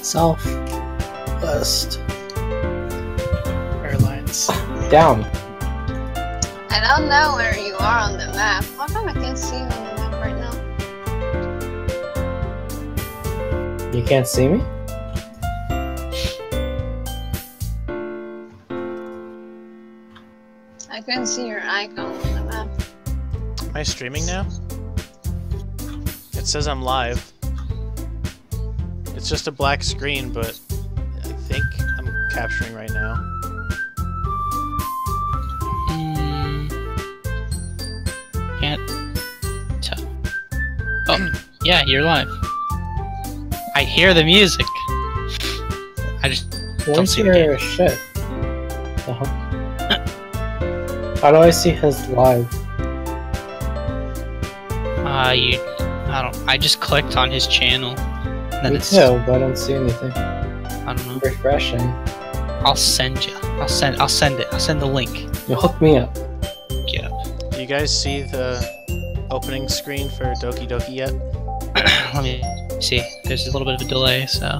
Southwest. Airlines. Down. I don't know where you are on the map. How come I can't see you on the map right now? You can't see me? I couldn't see your icon on the map. Am I streaming now? It says I'm live. It's just a black screen, but I think I'm capturing right now. Can't tell. Oh, yeah, you're live. I hear the music. I just don't Where's see the your game. shit? The hell? How do I see his live? I just clicked on his channel. And Me it's, too, but I don't see anything. I don't know. Refreshing. I'll send you. I'll send it. I'll send the link. You hook me up. Get up. Do you guys see the opening screen for Doki Doki yet? Let me see. There's a little bit of a delay, so.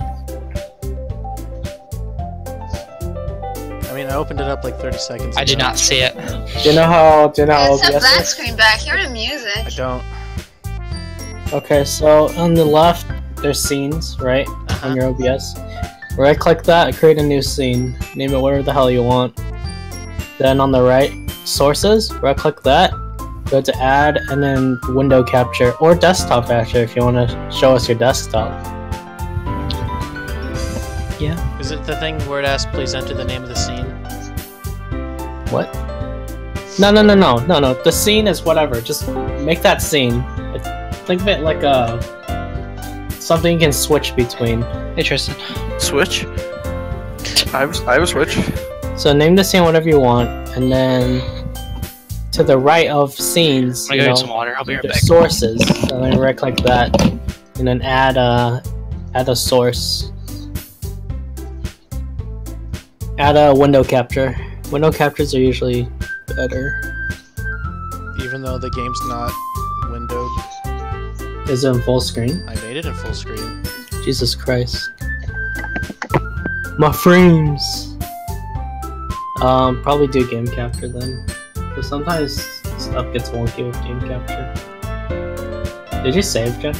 I mean, I opened it up like 30 seconds ago. I did not see it. Do you know how It's a OBS black is? screen back. Hear the music. I don't. Okay, so on the left, there's scenes, right? On your OBS. Right click that, create a new scene. Name it whatever the hell you want. Then on the right, sources, right click that. Go to add, and then window capture, or desktop capture if you want to show us your desktop. Yeah. Is it the thing where it asks, please enter the name of the scene? What? No. The scene is whatever. Just make that scene. Think of it like a something you can switch between. Hey, Tristan. Switch? I have a switch. So name the scene whatever you want, and then to the right of scenes, I'm gonna go get some water. I'll be right there's back. sources. So then right click that, and then add a source. Add a window capture. Window captures are usually better. Even though the game's not windowed, Is it in full screen? I made it in full screen. Jesus Christ. My frames! Probably do game capture then. But sometimes stuff gets wonky with game capture. Did you save, Jeff?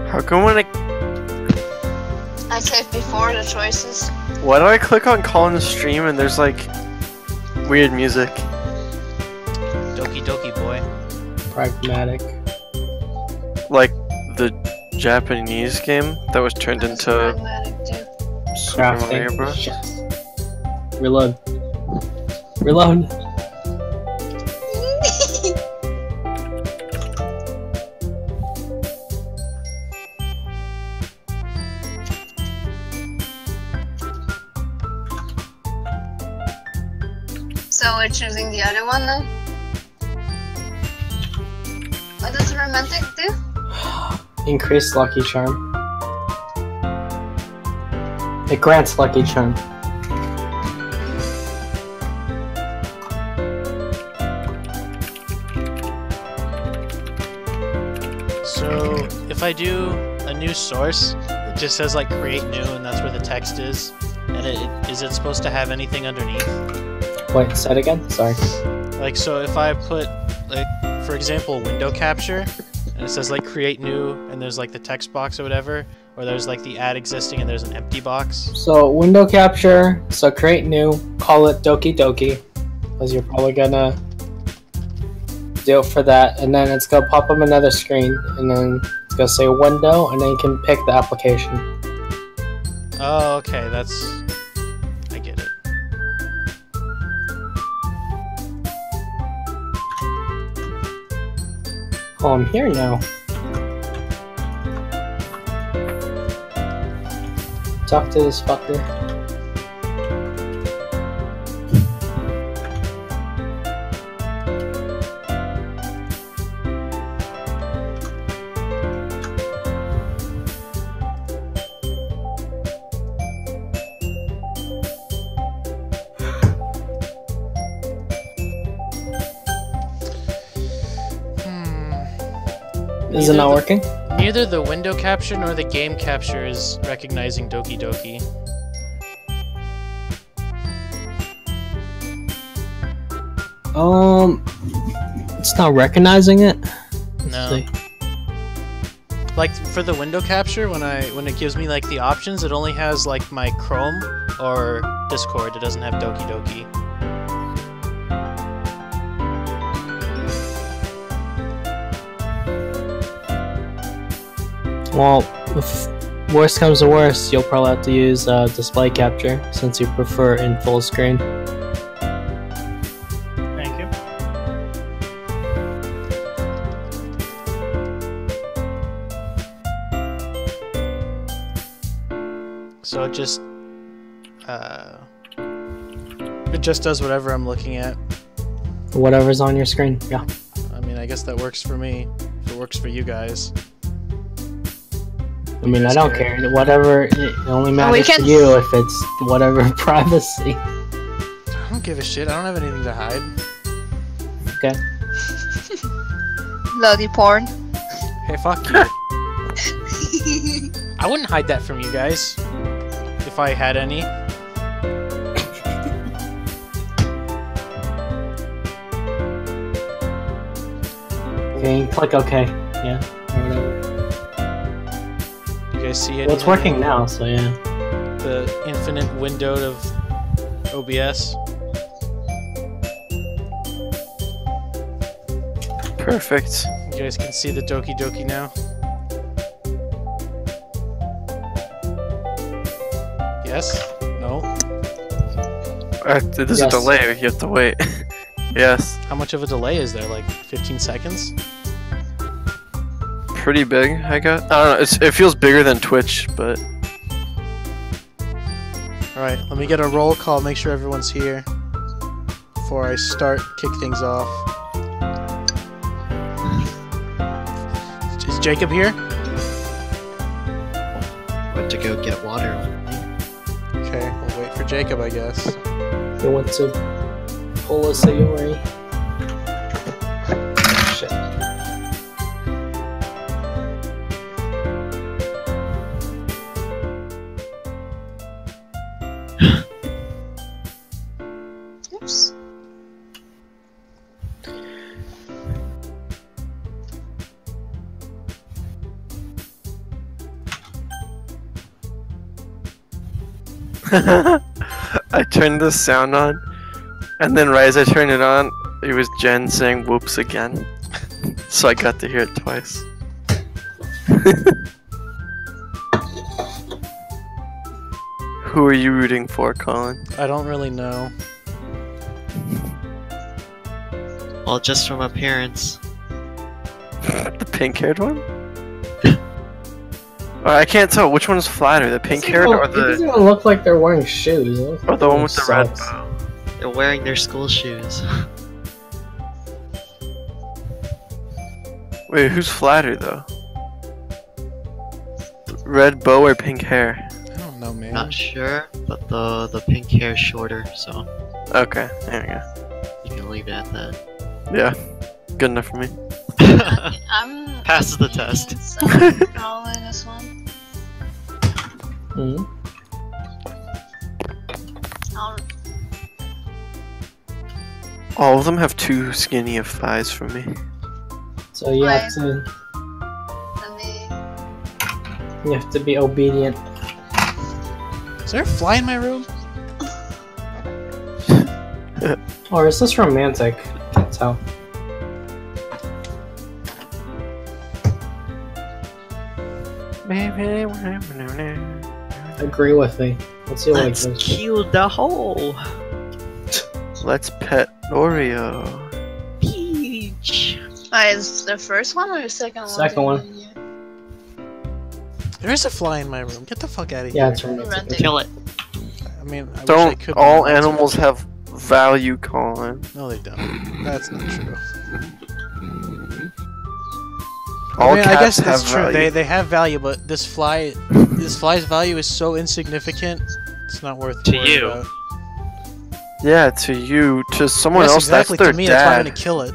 How come when I saved before the choices. why do I click on call in the stream and there's like weird music? Doki Doki boy. Pragmatic. Like the Japanese game that was turned That's into pragmatic, dude. Super Mario Crafting. Bros. Shit. Reload. Reload. So we're choosing the other one then? What does romantic do? Increase lucky charm. It grants lucky charm. So if I do a new source, it just says like create new, and that's where the text is. And is it supposed to have anything underneath? Wait, say it again? Sorry. Like, so if I put, like, for example, window capture, and it says like create new, and there's like the text box or whatever, or there's like the add existing and there's an empty box. So window capture, so create new, call it Doki Doki, because you're probably gonna do it for that, and then it's gonna pop up another screen, and then it's gonna say window, and then you can pick the application. Oh, okay, I get it. Oh, I'm here now. Talk to this fucker. Is it not working? Neither the window capture nor the game capture is recognizing Doki Doki. It's not recognizing it. No. Like for the window capture, when it gives me like the options, it only has like my Chrome or Discord. It doesn't have Doki Doki. Well, if worst comes to worst, you'll probably have to use display capture since you prefer in full screen. Thank you. So it just does whatever I'm looking at. Whatever's on your screen, yeah. I mean, I guess that works for me. If it works for you guys. I mean, I don't care. Whatever, it only matters to you if it's whatever privacy. I don't give a shit. I don't have anything to hide. Okay. Bloody porn. Hey, fuck you. I wouldn't hide that from you guys. If I had any. Okay, click OK. Yeah, or whatever. You guys see it? Well, it's working now, so yeah. The infinite window of OBS. Perfect. You guys can see the Doki Doki now. Yes? No? There's Yes. a delay. You have to wait. Yes. How much of a delay is there? Like 15 seconds? Pretty big, I guess. I don't know. It feels bigger than Twitch, but Alright, let me get a roll call, make sure everyone's here. Before I kick things off. Is Jacob here? Went to go get water. Okay, we'll wait for Jacob, I guess. They went to pull a Sayori. Shit. Oops. I turned the sound on, and then right as I turned it on, it was Jen saying "whoops" again. So I got to hear it twice. Who are you rooting for, Colin? I don't really know. Well, just from appearance. The pink-haired one? I can't tell which one is flatter, the pink-haired or It doesn't the even look like they're wearing shoes. It looks or like the they're one with the red socks. bow. They're wearing their school shoes. Wait, who's flatter though? Red bow or pink hair? I don't know, man. Not sure, but the pink hair is shorter, so Okay, there we go. you can leave it at that. Yeah, good enough for me. I'm Passes the test. Probably this one. Hmm. I'll All of them have too skinny of thighs for me. So you have to be obedient. Is there a fly in my room? Or is this romantic? Can't tell. Agree with me. Let's see what it Let's goes. kill the hole. Let's pet Oreo. Peach. is the first one or the second one? Second one. There is a fly in my room. Get the fuck out of here. Yeah, it's romantic. Rented. Kill it. I mean, I wish I Don't could. all animals have value, Colin? No, they don't. That's not true. All I mean, cats I guess have that's true. value. They have value, but this fly's value is so insignificant. It's not worth To worrying you. about. Yeah, to you, to someone Yes, else, exactly. that's their To me, that's why I'm dad. gonna kill it.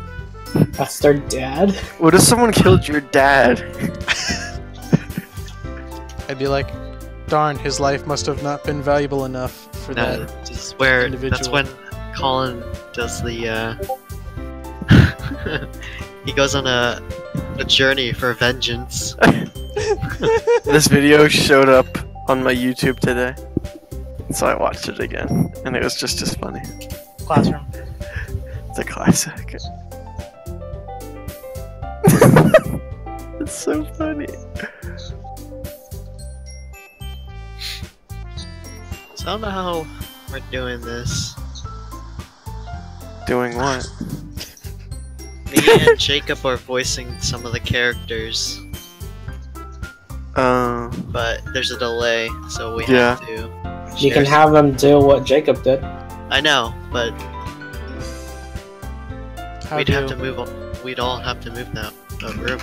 That's their dad? What if someone killed your dad? I'd be like, darn, his life must have not been valuable enough for that. This is where individual. that's when Colin does the he goes on a journey for vengeance. This video showed up on my YouTube today, so I watched it again, and it was just as funny. Classroom. It's a classic. It's so funny. So I don't know how we're doing this. Doing what? Me and Jacob are voicing some of the characters, but there's a delay, so we have to. You can have them do what Jacob did. I know, but How we'd do have to move. We'd all have to move that room.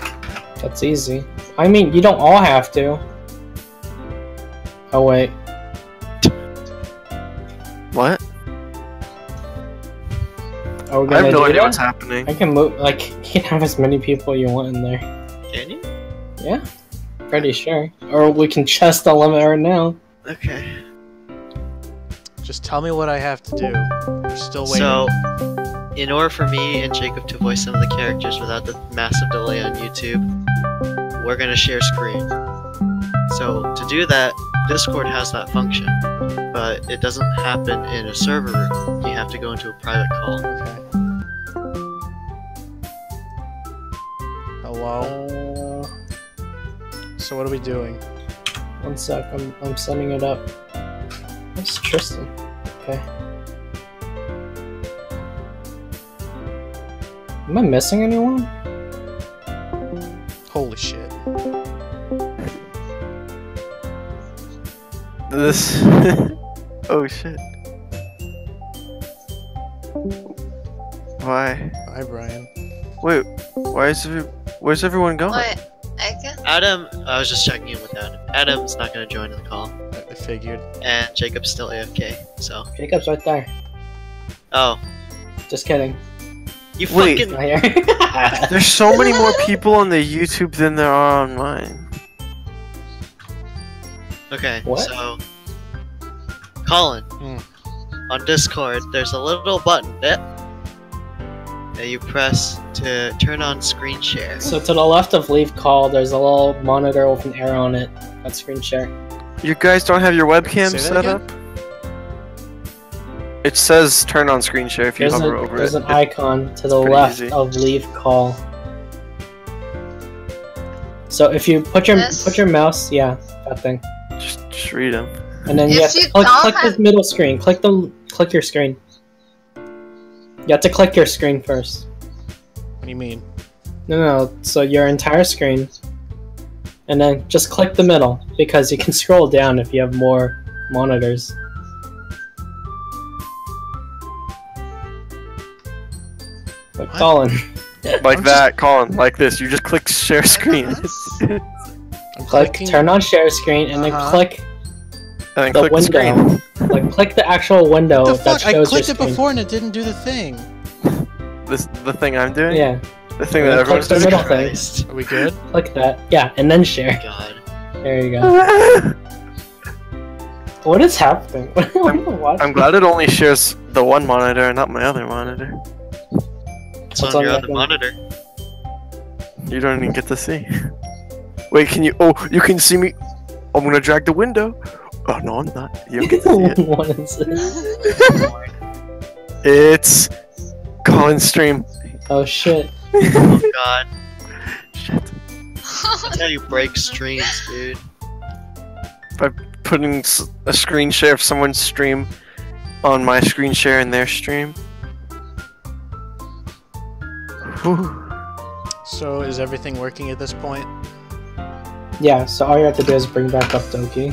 That's easy. I mean, you don't all have to. Oh wait. What? Are we I gonna have no do idea that? what's happening. I can move. Like, you can have as many people you want in there. Can you? Yeah, pretty sure. Or we can chest the limit right now. Okay. Just tell me what I have to do. We're still waiting. So, in order for me and Jacob to voice some of the characters without the massive delay on YouTube, we're gonna share screen. So, to do that, Discord has that function, but it doesn't happen in a server room. You have to go into a private call. Okay. Hello? So what are we doing? One sec. I'm setting it up. That's Tristan. Okay. Am I missing anyone? Holy shit. This. Oh shit. Why? Bye, Brian. Wait. Where's everyone going? What? I guess. Adam, I was just checking in with Adam. Adam's not gonna join the call, I figured. and Jacob's still AFK. So, Jacob's right there. oh, Just kidding. you Wait. fucking. Right here. There's so many more people on the YouTube than there are on mine. Okay, What? so Colin, on Discord, there's a little button that you press to turn on screen share. So to the left of leave call, there's a little monitor with an arrow on it. That's screen share. You guys don't have your webcam Say that set again? up? It says turn on screen share if you hover over There's it. an icon to the pretty left easy. of leave call. So if you put your This? mouse, yeah, that thing, Just read them. and then If you have to you click don't the have- middle screen. Click your screen. You have to click your screen first. What do you mean? No. So your entire screen, and then just click the middle because you can scroll down if you have more monitors. But What? Colin, Like I'm that, Colin, like this. You just click share screen. and I'm click clicking. turn on share screen, and then Uh-huh. click then the click the window. screen. Like click the actual window What the that fuck? shows I clicked your it screen. before and it didn't do the thing. The thing I'm doing? Yeah, The thing And that then click everyone's the doing? middle thing. Christ. Are we good? Click that. Yeah, and then share. God. There you go. What is happening? What? I'm glad it only shares the one monitor and not my other monitor. It's What's on on your the other thing? monitor. You don't even get to see. Wait, can you? Oh, you can see me. I'm gonna drag the window. Oh no, I'm not. You don't get to see it. What is it? It's Colin's stream. Oh shit. Oh God. Shit. That's how you break streams, dude. By putting a screen share of someone's stream on my screen share in their stream. Whew. So is everything working at this point? Yeah, so all you have to do is bring back up Doki.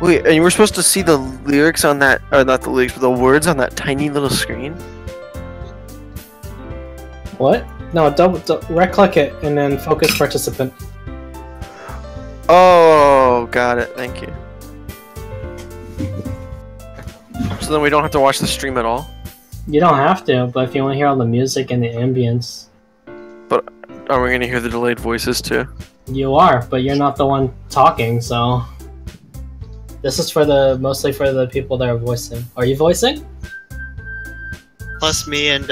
Wait, and you were supposed to see the lyrics on that, or not the lyrics, but the words on that tiny little screen? What? No, right click it and then focus participant. Oh, got it. Thank you. So then we don't have to watch the stream at all? You don't have to, but if you want to hear all the music and the ambience. Are we gonna hear the delayed voices too? You are, but you're not the one talking, so... This is for mostly for the people that are voicing. Are you voicing? Plus, me and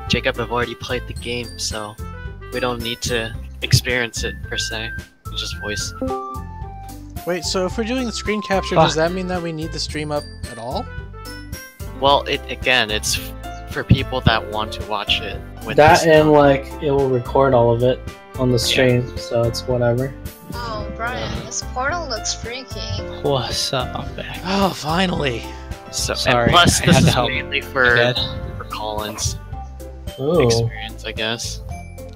Jacob have already played the game, so we don't need to experience it per se. We just voice. Wait, so if we're doing the screen capture, does that mean that we need the stream up at all? Well, it's for people that want to watch it. That and like it will record all of it on the stream, so it's whatever. Oh, Brian, this portal looks freaky. What's up? I'm back. Oh, finally. So, Sorry, and plus, I this had to is help mainly my for dad. Collins' Ooh. experience, I guess.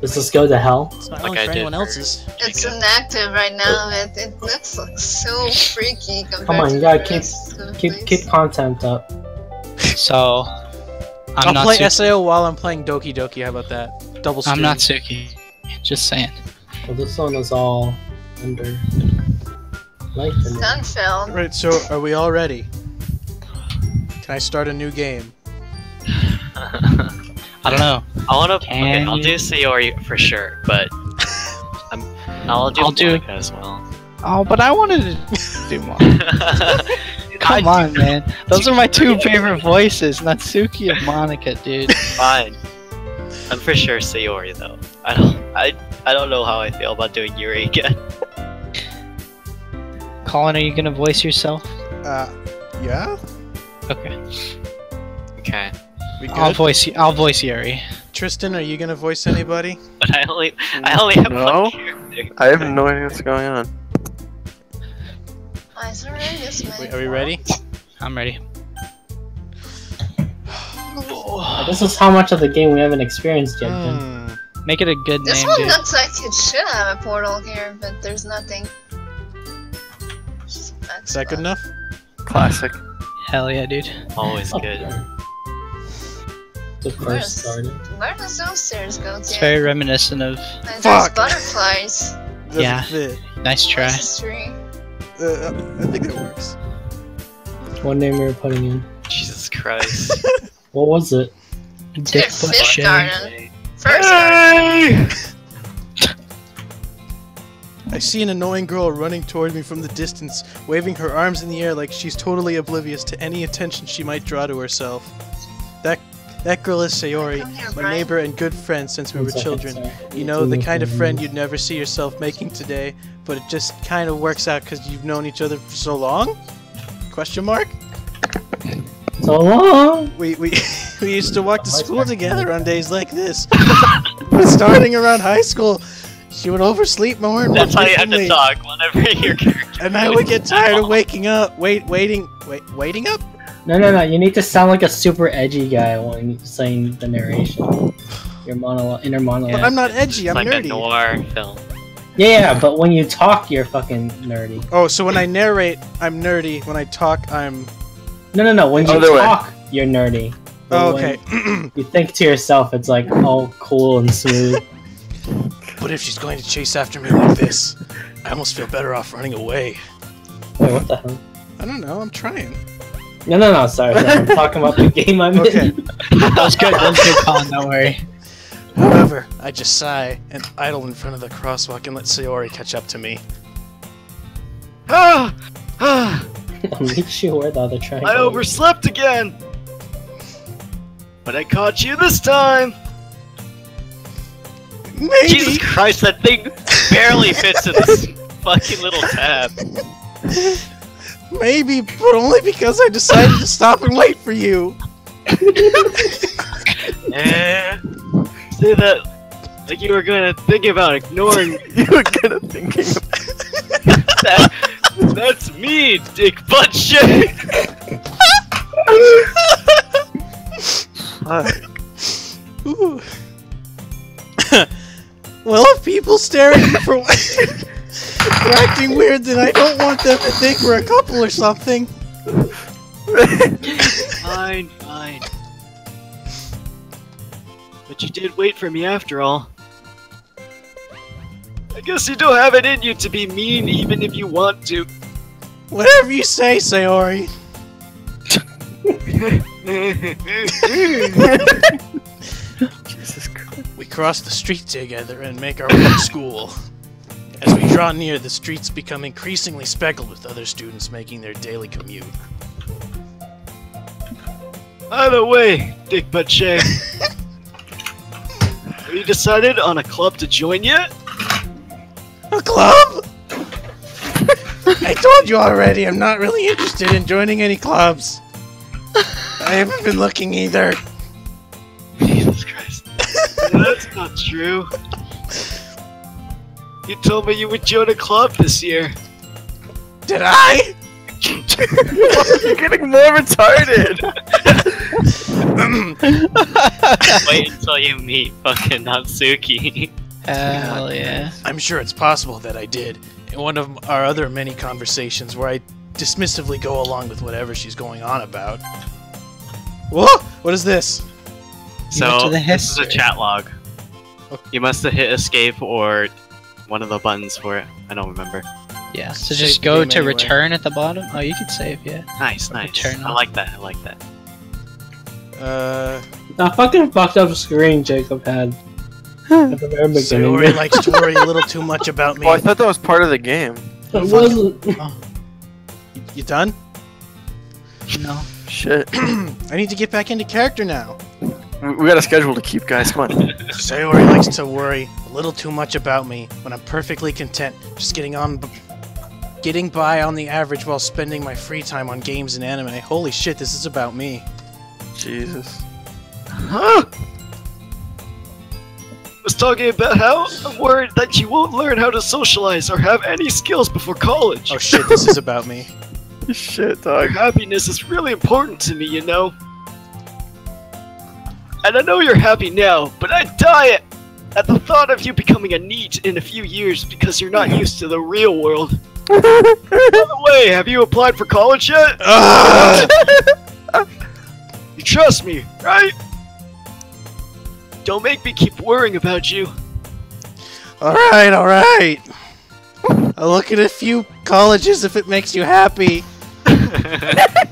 Does this go to hell? It's not Like really I for did anyone for- else's. It's Jacob. inactive right now. It looks like so freaky compared Come on, to you gotta the rest of the keep place. content up. So, I'll not play Suki. SAO while I'm playing Doki Doki. How about that? Double stream. I'm not Suki. Just saying. Well, this one is all under light. Sun-filled. Right, so are we all ready? Can I start a new game? I don't know. I wanna. Can Okay, I'll you- do Sayori for sure, but I'll do Monica as well. Oh, but I wanted to do more. Come on, man. Those are my two favorite voices, Natsuki and Monica, dude. Fine. I'm for sure Sayori though. I don't know how I feel about doing Yuri again. Colin, are you gonna voice yourself? Yeah? Okay. Okay. We good? I'll voice Yuri. Tristan, are you gonna voice anybody? But I only have No. one character. I have no idea what's going on. Why is there really this many? Wait, are we ready? I'm ready. This is how much of the game we haven't experienced yet. Then. Make it a good This name, one dude. looks like it should have a portal here, but there's nothing. Is that good enough? Classic. Hell yeah, dude. Always good. The first started. Where does those stairs go to? It's very reminiscent of. And there's Fuck. butterflies. Doesn't Yeah. fit. Nice try. Where's this tree? I think that works. What name we were putting in? Jesus Christ. What was it? Dick Fifth butt shit. garden. First garden. I see an annoying girl running toward me from the distance, waving her arms in the air like she's totally oblivious to any attention she might draw to herself. That girl is Sayori, Come here, my Brian. neighbor and good friend since we were 1 second, children. sorry. You know, the kind of friend you'd never see yourself making today, but it just kind of works out because you've known each other for so long? Question mark? So long. We used to walk to school together on days like this. But starting around high school, she would oversleep more and more That's how you have to frequently, talk whenever your character. and I would get tired of waking up. Waiting up? No. You need to sound like a super edgy guy when you're saying the narration. Your inner monologue. But I'm not edgy. I'm like nerdy. a noir film. Yeah, but when you talk, you're fucking nerdy. Oh, so when I narrate, I'm nerdy. When I talk, I'm. No. When you Other way. talk, you're nerdy. But Oh, when okay. You think to yourself, it's like all cool and smooth. But if she's going to chase after me like this, I almost feel better off running away. Wait, what the hell? I don't know. I'm trying. No. Sorry. I'm talking about the game I'm Okay. in. That was good. That was good, Colin. Don't worry. However, I just sigh and idle in front of the crosswalk and let Sayori catch up to me. Ah! I'll make sure where the other triangle. I overslept again! But I caught you this time! Maybe. Jesus Christ, that thing barely fits in this fucking little tab. Maybe, but only because I decided to stop and wait for you. Say that like you were gonna think about ignoring You were kind of thinking. that. That's me, dick butt shit! Ooh. Well, if people stare at me for acting weird, then I don't want them to think we're a couple or something. Fine. But you did wait for me after all. I guess you don't have it in you to be mean even if you want to. Whatever you say, Sayori. Jesus Christ. We cross the street together and make our way to school. As we draw near, the streets become increasingly speckled with other students making their daily commute. Either way, Dick Butcher. Have you decided on a club to join yet? A club? I told you already, I'm not really interested in joining any clubs. I haven't been looking either. Jesus Christ. That's not true. You told me you would join a club this year. Did I? You're getting more retarded! Wait until you meet fucking Natsuki. Hell yeah. I'm sure it's possible that I did. In one of our other many conversations where I dismissively go along with whatever she's going on about. Whoa! What is this? went So, to the this is a history. chat log. Okay. You must have hit escape or one of the buttons for it. I don't remember. Yeah, so Save just the go game to anyway. return at the bottom. Oh, you can save, yeah. Nice, nice. Return I all. like that, I like that. That fucking fucked up screen Jacob had at the very beginning. Sayori likes to worry a little too much about me. Oh, I thought that was part of the game. It wasn't. You done? No. Shit. I need to get back into character now. We got a schedule to keep, guys. Come on. Sayori likes to worry a little too much about me when I'm perfectly content just getting by on the average while spending my free time on games and anime. Holy shit, this is about me. Jesus. Huh? Was talking about how I'm worried that you won't learn how to socialize or have any skills before college. Oh shit, this is about me. Shit, Your dog. happiness is really important to me, you know? And I know you're happy now, but I'd die at the thought of you becoming a NEET in a few years because you're not used to the real world. By the way, have you applied for college yet? You trust me, right? Don't make me keep worrying about you. Alright, alright. I'll look at a few colleges if it makes you happy.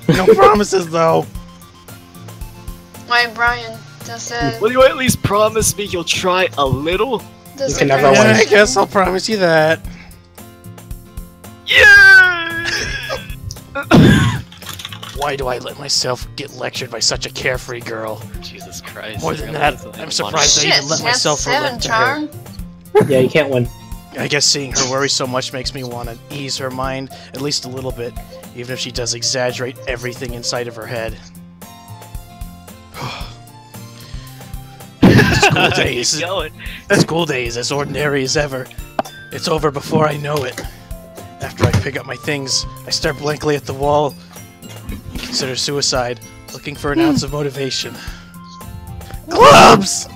No promises though. Wait, Brian, does it... Will you at least promise me you'll try a little? Does You can it never Yeah, win. I guess I'll promise you that. Yeah! Why do I let myself get lectured by such a carefree girl? Jesus Christ. More than really, that, that's a I'm lot. surprised I Shit, even let she myself has 7 relent to her. charm. Yeah, you can't win. I guess seeing her worry so much makes me want to ease her mind at least a little bit, even if she does exaggerate everything inside of her head. School days. Keep going. School day is as ordinary as ever. It's over before I know it. After I pick up my things, I stare blankly at the wall. Consider suicide, looking for an ounce of motivation. Clubs!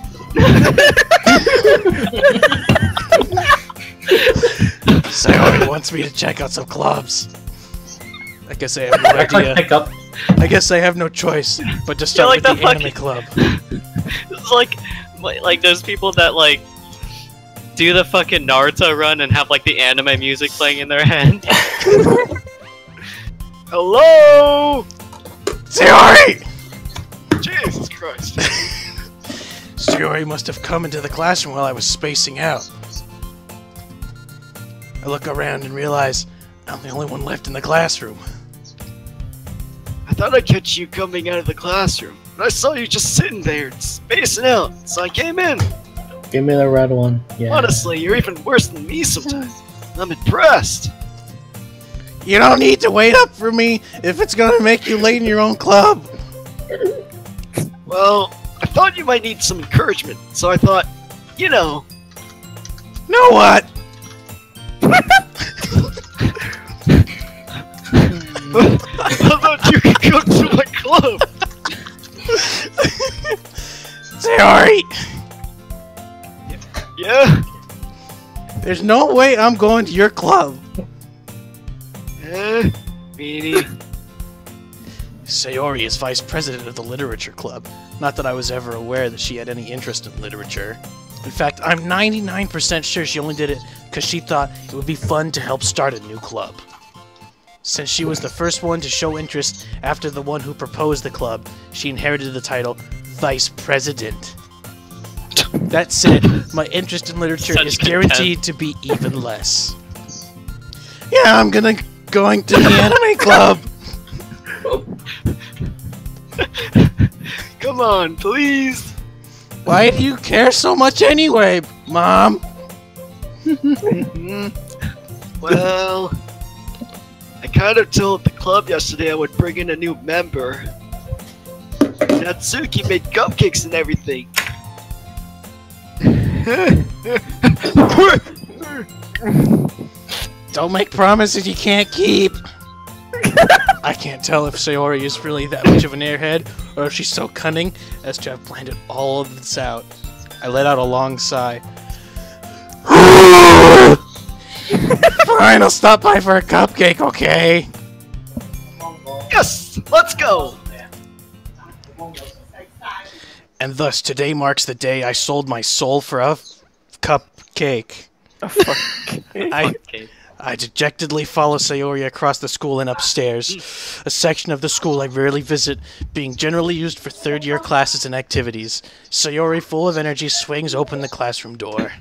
Sayori wants me to check out some clubs. I guess I have no idea. Pick up. I guess I have no choice but to start like with the that anime club. It's like those people that like do the fucking Naruto run and have like the anime music playing in their head. Hello! Sayori! Jesus Christ. Sayori must have come into the classroom while I was spacing out. I look around and realize I'm the only one left in the classroom. I thought I'd catch you coming out of the classroom, but I saw you just sitting there, spacing out, so I came in. Give me the red one. Yeah. Honestly, you're even worse than me sometimes. I'm impressed. You don't need to wait up for me if it's gonna make you late in your own club. Well, I thought you might need some encouragement, so I thought, you know. Know what? How about you could come to my club? Sayori! Yeah? There's no way I'm going to your club. Meanie. Sayori is vice president of the literature club. Not that I was ever aware that she had any interest in literature. In fact, I'm 99% sure she only did it because she thought it would be fun to help start a new club. Since she was the first one to show interest after the one who proposed the club, she inherited the title Vice President. That's it. My interest in literature Such is contempt. guaranteed to be even less. Yeah, I'm going to the anime club. Come on, please. Why do you care so much anyway, Mom? Well, I kind of told the club yesterday I would bring in a new member. Natsuki made cupcakes and everything. Don't make promises you can't keep. I can't tell if Sayori is really that much of an airhead, or if she's so cunning as to have planned it all of this out. I let out a long sigh. Fine, I'll stop by for a cupcake, okay? Yes, let's go. And thus, today marks the day I sold my soul for a cupcake. I dejectedly follow Sayori across the school and upstairs, a section of the school I rarely visit, being generally used for third-year classes and activities. Sayori, full of energy, swings open the classroom door.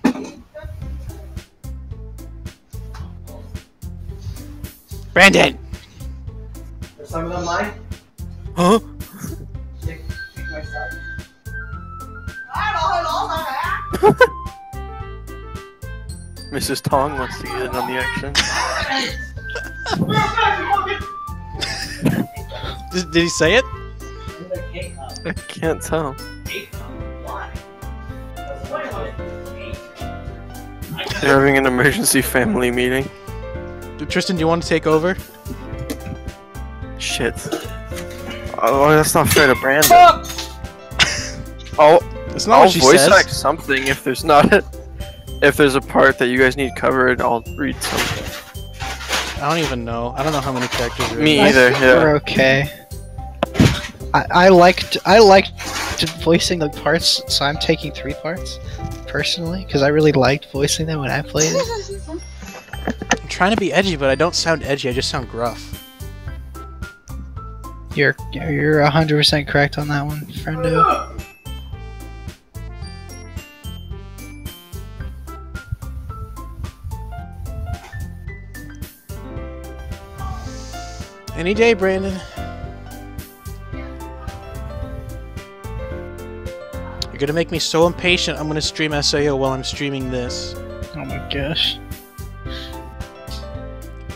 Brandon! Are some of them mine? Huh? Take my stuff. Mrs. Tong wants to get in on the action. Did he say it? I can't tell. They're having an emergency family meeting. Tristan, do you want to take over? Shit. Oh, that's not fair to Brandon. I'll That's not what she voice says. act something if there's not if there's a part that you guys need covered. I'll read something. I don't even know. I don't know how many characters are in Me it. either. I think Yeah. we're okay. I liked voicing the parts, so I'm taking 3 parts personally because I really liked voicing them when I played it. I'm trying to be edgy, but I don't sound edgy. I just sound gruff. You're 100% correct on that one, friendo. Any day, Brandon. You're gonna make me so impatient. I'm gonna stream SAO while I'm streaming this. Oh my gosh.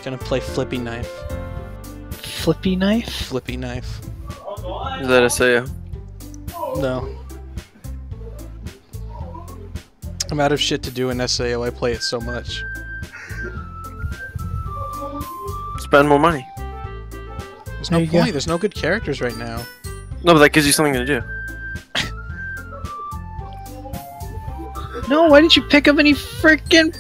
Gonna play Flippy Knife. Flippy knife? Flippy Knife. Is that a say? No. I'm out of shit to do in SAO. I play it so much. Spend more money. There's no There you go. point. There's no good characters right now. No, but that gives you something to do. No, why didn't you pick up any freaking?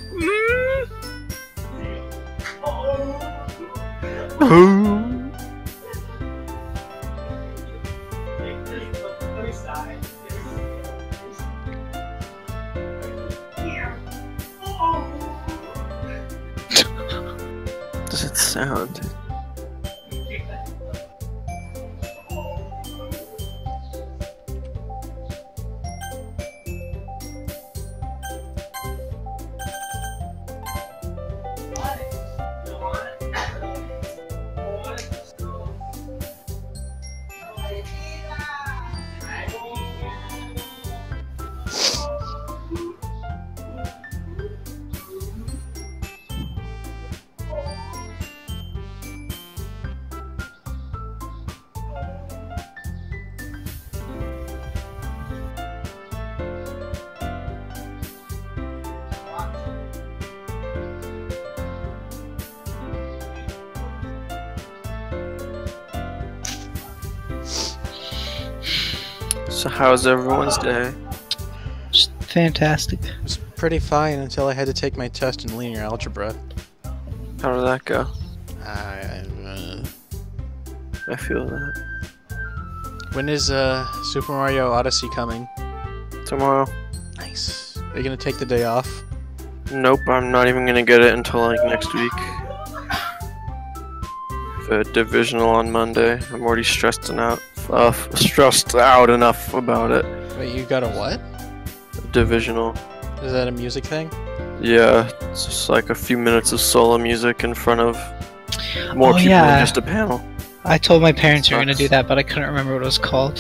Does it sound? So how's everyone's day? Just fantastic. It was pretty fine until I had to take my test in linear algebra. How did that go? I I feel that. When is Super Mario Odyssey coming? Tomorrow? Nice. Are you gonna take the day off? Nope, I'm not even gonna get it until like next week. The divisional on Monday. I'm already stressed out enough about it. Wait, you got a what? divisional. Is that a music thing? Yeah, it's just like a few minutes of solo music in front of more people yeah. than just a panel. I told my parents we were gonna Sucks. do that, but I couldn't remember what it was called.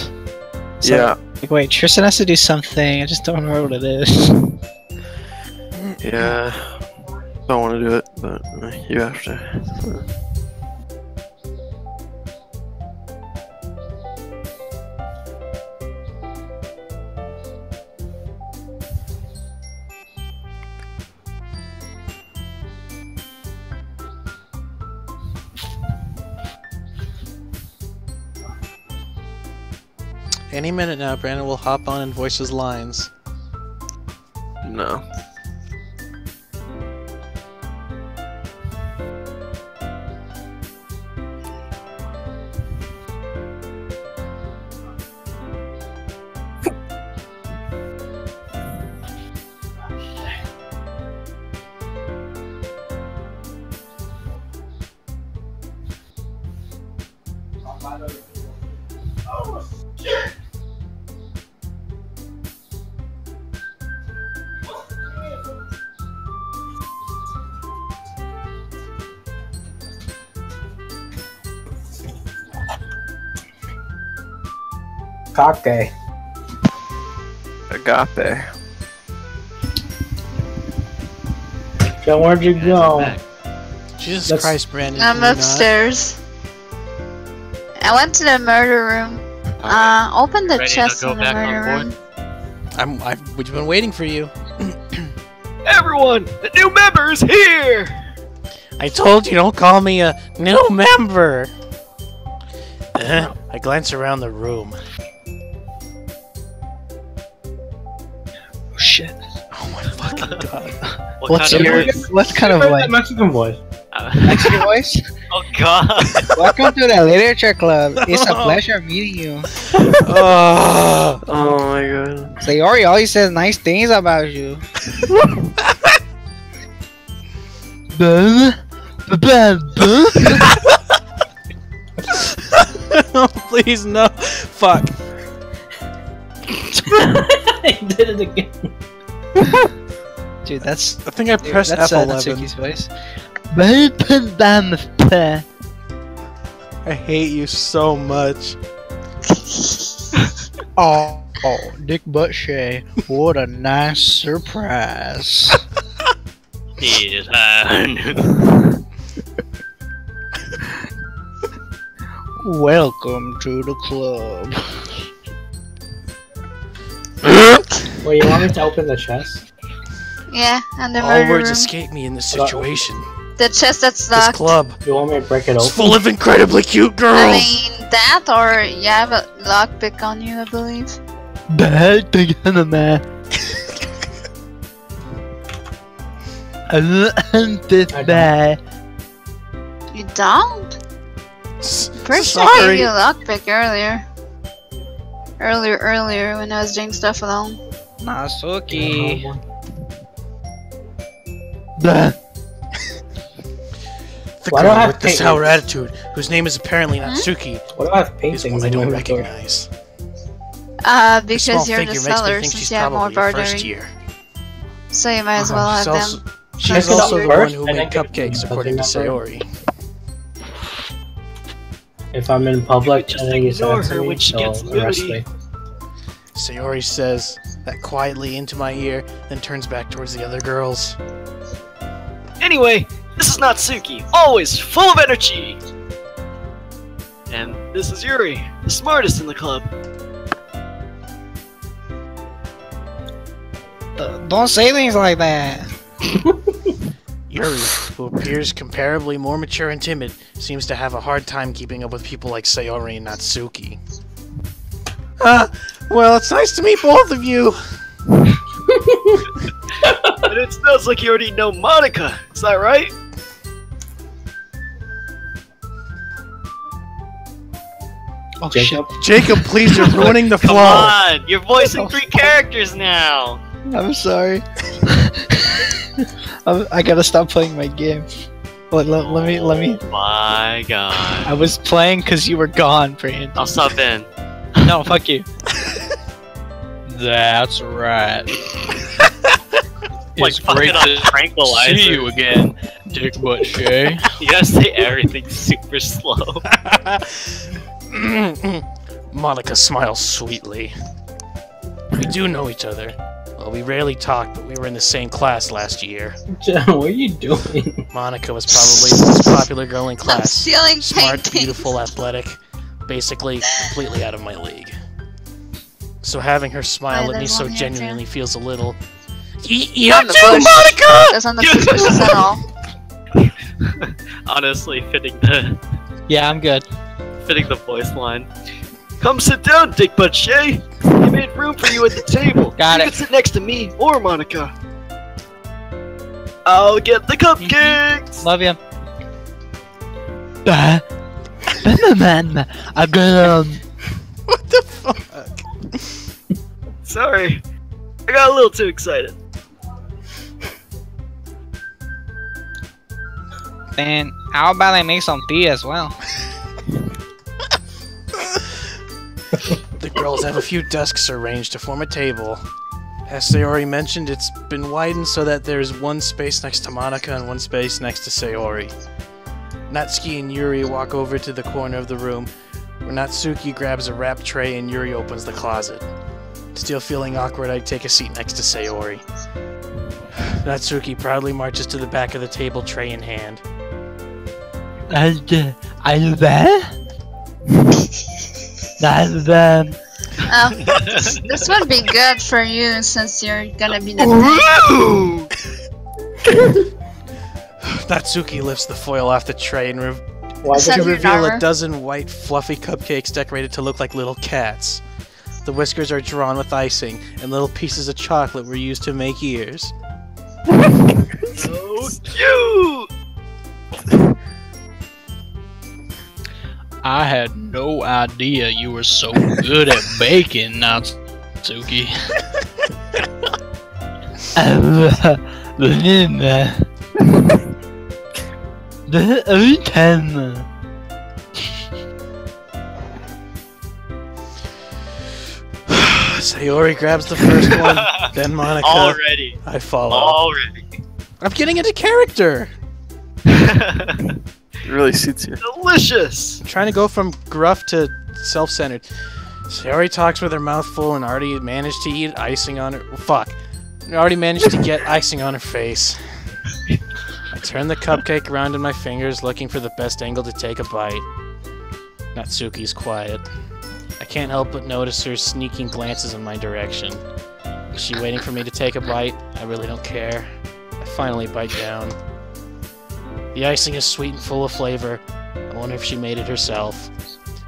So, Yeah, like, wait, Tristan has to do something. I just don't remember what it is. yeah. Don't want to do it, but you have to. Any minute now, Brandon will hop on and voice his lines. No. Kake. Agape. Then where'd you go? Jesus That's- Christ, Brandon. I'm can you not? upstairs. I went to the murder room. Open the Ready to chest go in the back on murder board? room. We've been waiting for you. Everyone, the new member is here! I told you, don't call me a new member. I glance around the room. Oh shit. Oh my fucking god. What's kind of your voice? what kind of voice? Mexican voice. Mexican voice? Oh god. Welcome to the literature club. It's a pleasure meeting you. Oh, Oh my god. Sayori always says nice things about you. please no. Fuck. I did it again. Dude, that's I think I pressed that's F11. Natsuki's voice. I hate you so much. Oh, Dick Butt Shay. What a nice surprise. He is Welcome to the club. Wait, you want me to open the chest? Yeah, and the All murder words room. escape me in this situation. The chest that's This locked. club You want me to break it is open? full of incredibly cute girls. I mean, that or you have a lockpick on you, I believe. Bad thing in the man. Bad. You don't? Pretty sure I Sorry. gave you a lockpick earlier. Earlier when I was doing stuff alone. Natsuki. The Why do I girl have with the paint? sour attitude, whose name is apparently Natsuki, What do I have is paintings one I in my don't inventory? recognize. Her small Because you're the figure makes me seller, think since she's you have more probably a first bartering. year. So you might as well have She's also, them. she's Check it out also the first, one who and made then give it cupcakes, to me, according to doesn't matter. Sayori. If I'm in public, Just and then you ignore send it her to me, when she gets so arrest moody. me. Sayori says that quietly into my ear, then turns back towards the other girls. Anyway, this is Natsuki, always full of energy! And this is Yuri, the smartest in the club. Don't say things like that. Yuri, who appears comparably more mature and timid, seems to have a hard time keeping up with people like Sayori and Natsuki. Well, it's nice to meet both of you. And it sounds like you already know Monica, is that right? Oh Jacob? Jacob, please, you're ruining the Come flow. on, you're voicing 3 characters now! shit. I'm sorry. I gotta stop playing my game. Let me. Oh my god. I was playing because you were gone, Brandon. I'll stop in. No, fuck you. That's right. Like It's great fucking to tranquilizer. see you again, Dick Butt Shay. You gotta say everything super slow. Monica smiles sweetly. We do know each other. Well, we rarely talk, but we were in the same class last year. John, what are you doing? Monica was probably the most popular girl in I'm class. stealing Smart, paintings. beautiful, athletic. Basically, completely out of my league. So having her smile Alright, at me there's so one here, too. genuinely feels a little... You On the too, bush. Monica! Doesn't look suspicious at all. Honestly, fitting the Yeah, I'm good. voice line. Come sit down, Dick Butt Shay. I made room for you at the table. Got you it. can sit next to me or Monica. I'll get the cupcakes. Love you. Man, I got What the fuck? Sorry, I got a little too excited. Then how about I make some tea as well? The girls have a few desks arranged to form a table. As Sayori mentioned, it's been widened so that there's one space next to Monica and one space next to Sayori. Natsuki and Yuri walk over to the corner of the room, where Natsuki grabs a wrap tray and Yuri opens the closet. Still feeling awkward, I take a seat next to Sayori. Natsuki proudly marches to the back of the table, tray in hand. Are you there? This would be good for you since you're gonna be the tank. Natsuki lifts the foil off the tray and Why Is that to your reveal armor? a dozen white, fluffy cupcakes decorated to look like little cats. The whiskers are drawn with icing, and little pieces of chocolate were used to make ears. So cute. I had no idea you were so good at baking, Natsuki. Sayori grabs the first one, then Monica. Already. I follow. Already. I'm getting into character! It really suits you. Delicious. I'm trying to go from gruff to self-centered. Sayori talks with her mouth full and already managed to eat icing on her... Fuck. Already managed to get icing on her face. I turn the cupcake around in my fingers, looking for the best angle to take a bite. Natsuki's quiet. I can't help but notice her sneaking glances in my direction. Is she waiting for me to take a bite? I really don't care. I finally bite down. The icing is sweet and full of flavor. I wonder if she made it herself.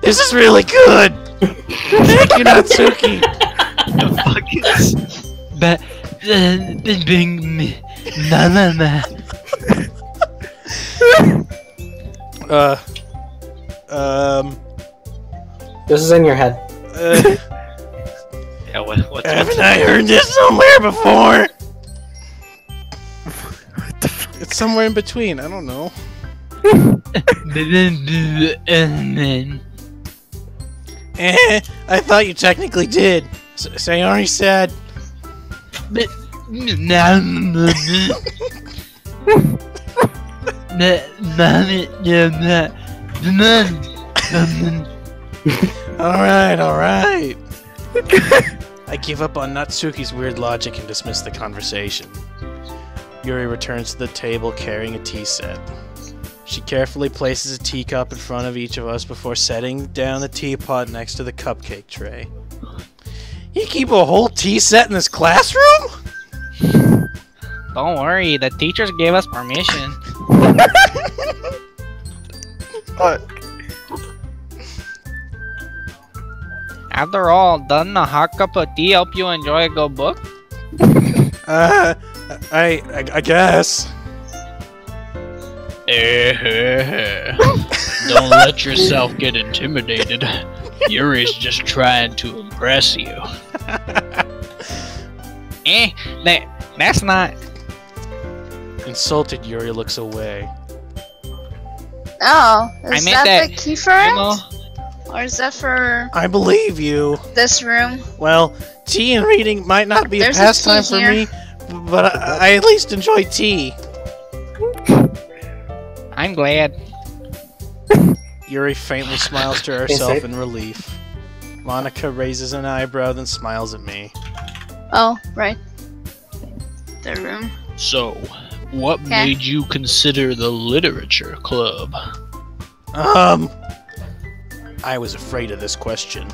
This is really good! Thank you, Natsuki! This is in your head. Yeah, what's Haven't I heard this somewhere before? It's somewhere in between, I don't know. I thought you technically did. Sayori said. Alright, alright. I give up on Natsuki's weird logic and dismiss the conversation. Yuri returns to the table carrying a tea set. She carefully places a teacup in front of each of us before setting down the teapot next to the cupcake tray. You keep a whole tea set in this classroom? Don't worry, the teachers gave us permission. What? After all, doesn't a hot cup of tea help you enjoy a good book? I guess. Don't let yourself get intimidated. Yuri's just trying to impress you. That's not. Insulted, Yuri looks away. Oh, I is meant that that, the key for You it? know, Or is that for I believe you. this room? Well, tea and reading might not be a There's a pastime tea for me, but I at least enjoy tea. I'm glad. Yuri faintly smiles to herself in relief. Monica raises an eyebrow, then smiles at me. Oh, right. The room. So, what Okay. made you consider the literature club? I was afraid of this question.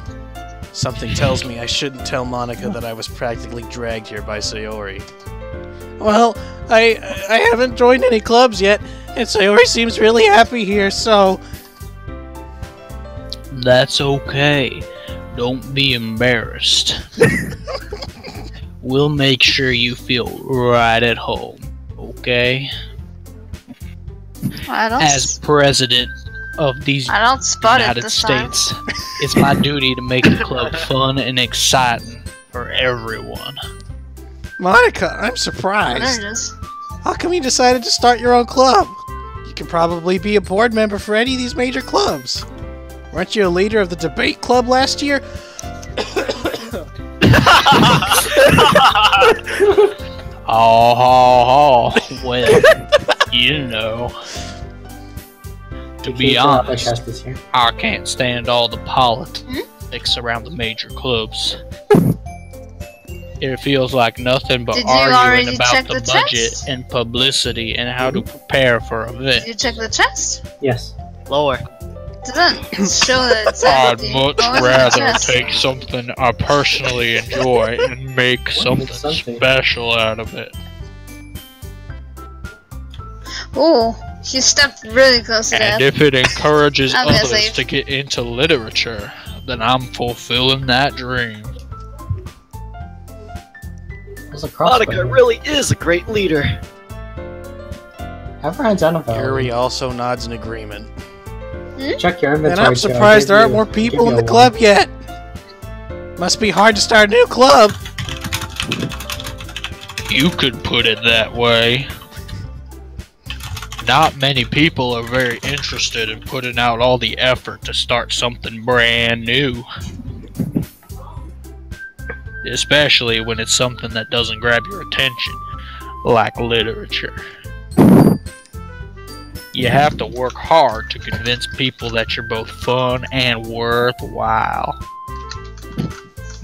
Something tells me I shouldn't tell Monica that I was practically dragged here by Sayori. Well, I haven't joined any clubs yet, and Sayori seems really happy here, so... That's okay. Don't be embarrassed. We'll make sure you feel right at home, okay? I don't. As president of these I don't spot it United this time. States, it's my duty to make the club fun and exciting for everyone. Monica, I'm There surprised. it is. How come you decided to start your own club? You could probably be a board member for any of these major clubs. Weren't you a leader of the debate club last year? Oh, well, you know. To be honest, I can't stand all the politics around the major clubs. It feels like nothing but Did you arguing already about check the the budget chest? and publicity and how to prepare for Did events. you check the chest? Yes. Lower. Didn't show that it's I'd empty. much What was in the rather chest? take something I personally enjoy and make something special out of it. Ooh, he stepped really close to And that. if it encourages I'm gonna others save. to get into literature, then I'm fulfilling that dream. There's a Monica crossbow. really is a great leader. Have her identify. Yuri also nods in agreement. Check your And inventory. I'm Joe. surprised there Give aren't you- more give people you in a the one. club yet. Must be hard to start a new club. You could put it that way. Not many people are very interested in putting out all the effort to start something brand new. Especially when it's something that doesn't grab your attention, like literature. You have to work hard to convince people that you're both fun and worthwhile.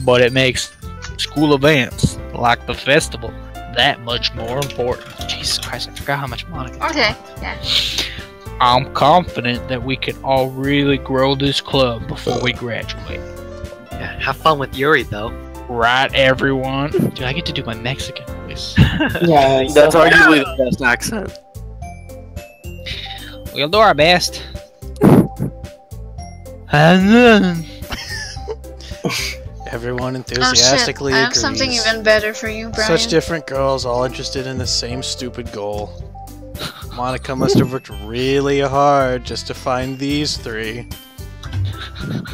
But it makes school events, like the festival, that much more important. Jesus Christ, I forgot how much Monica Okay, yeah. I'm confident that we can all really grow this club before we graduate. Yeah, have fun with Yuri though. Right, everyone? Dude, I get to do my Mexican voice. Yeah, That's arguably the best accent. We'll do our best. And then... Everyone Oh shit, enthusiastically I have agrees. something even better for you, Brian. Such different girls, all interested in the same stupid goal. Monica must have worked really hard just to find these three.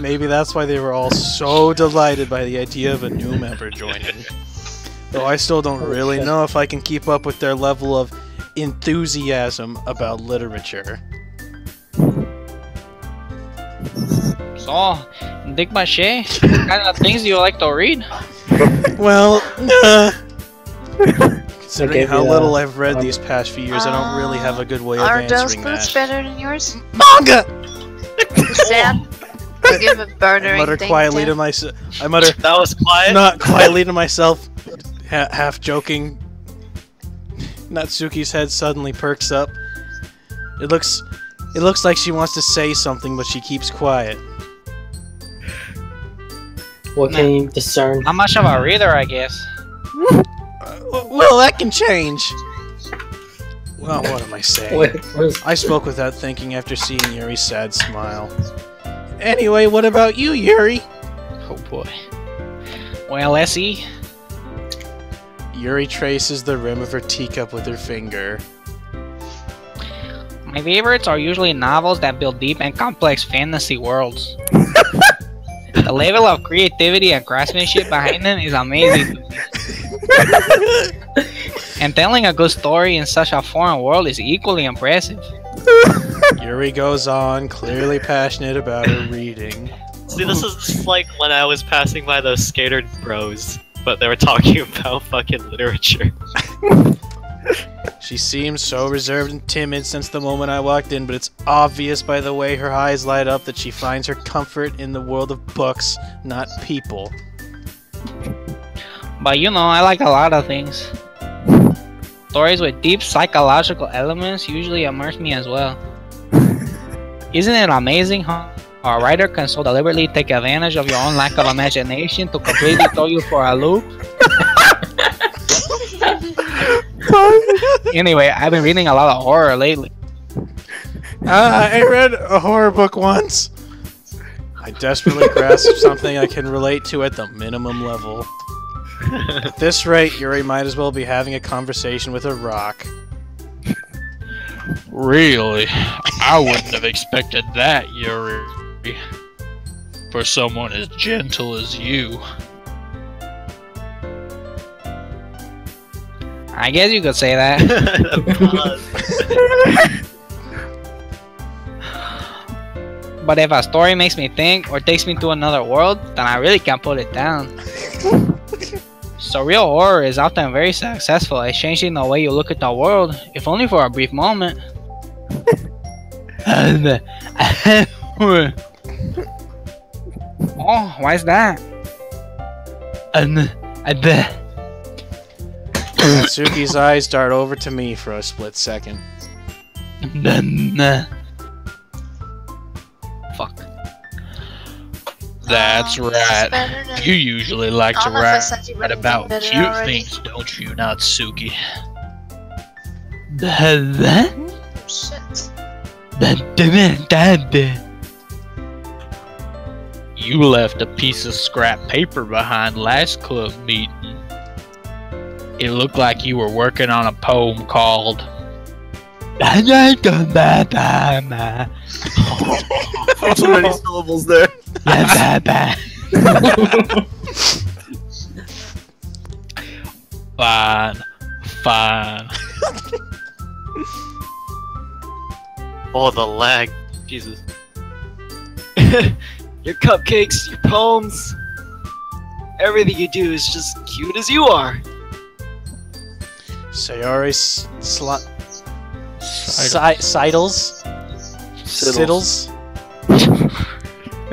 Maybe that's why they were all so delighted by the idea of a new member joining. Though I still don't really know if I can keep up with their level of enthusiasm about literature. So, dig my share? What kind of things do you like to read? Well, considering Okay, how yeah. little I've read these past few years, I don't really have a good way of Are those answering boots that. better than yours? Manga! Sad. I give a I bartering mutter thing quietly too. to myself. I mutter That was quiet. not quietly to myself, half joking. Natsuki's head suddenly perks up. It looks like she wants to say something, but she keeps quiet. What can you discern? Not much of a reader, I guess. Well, that can change. Well, what am I saying? Wait, where's... I spoke without thinking after seeing Yuri's sad smile. Anyway, what about you, Yuri? Oh boy. Well, let's see. Yuri traces the rim of her teacup with her finger. My favorites are usually novels that build deep and complex fantasy worlds. The level of creativity and craftsmanship behind them is amazing. And telling a good story in such a foreign world is equally impressive. Yuri goes on, clearly passionate about her reading. See, this is like when I was passing by those skater bros. but they were talking about fucking literature. She seems so reserved and timid since the moment I walked in, but it's obvious by the way her eyes light up that she finds her comfort in the world of books, not people. But you know, I like a lot of things. Stories with deep psychological elements usually immerse me as well. Isn't it amazing how a writer can so deliberately take advantage of your own lack of imagination to completely throw you for a loop? Anyway, I've been reading a lot of horror lately. I read a horror book once. I desperately grasp something I can relate to at the minimum level. At this rate, Yuri might as well be having a conversation with a rock. Really? I wouldn't have expected that, Yuri. For someone as gentle as you. I guess you could say that. But if a story makes me think or takes me to another world, then I really can't put it down. So real horror is often very successful at changing the way you look at the world, if only for a brief moment. Oh, why is that? Natsuki's eyes dart over to me for a split second. Fuck. That's right. You usually like to write about cute things, don't you, Natsuki? Shit. You left a piece of scrap paper behind last club meeting. It looked like you were working on a poem called Too many syllables there. Fine. Oh, the lag. Jesus. Your cupcakes, your poems, everything you do is just cute as you are. Sayori Sidles? Siddles?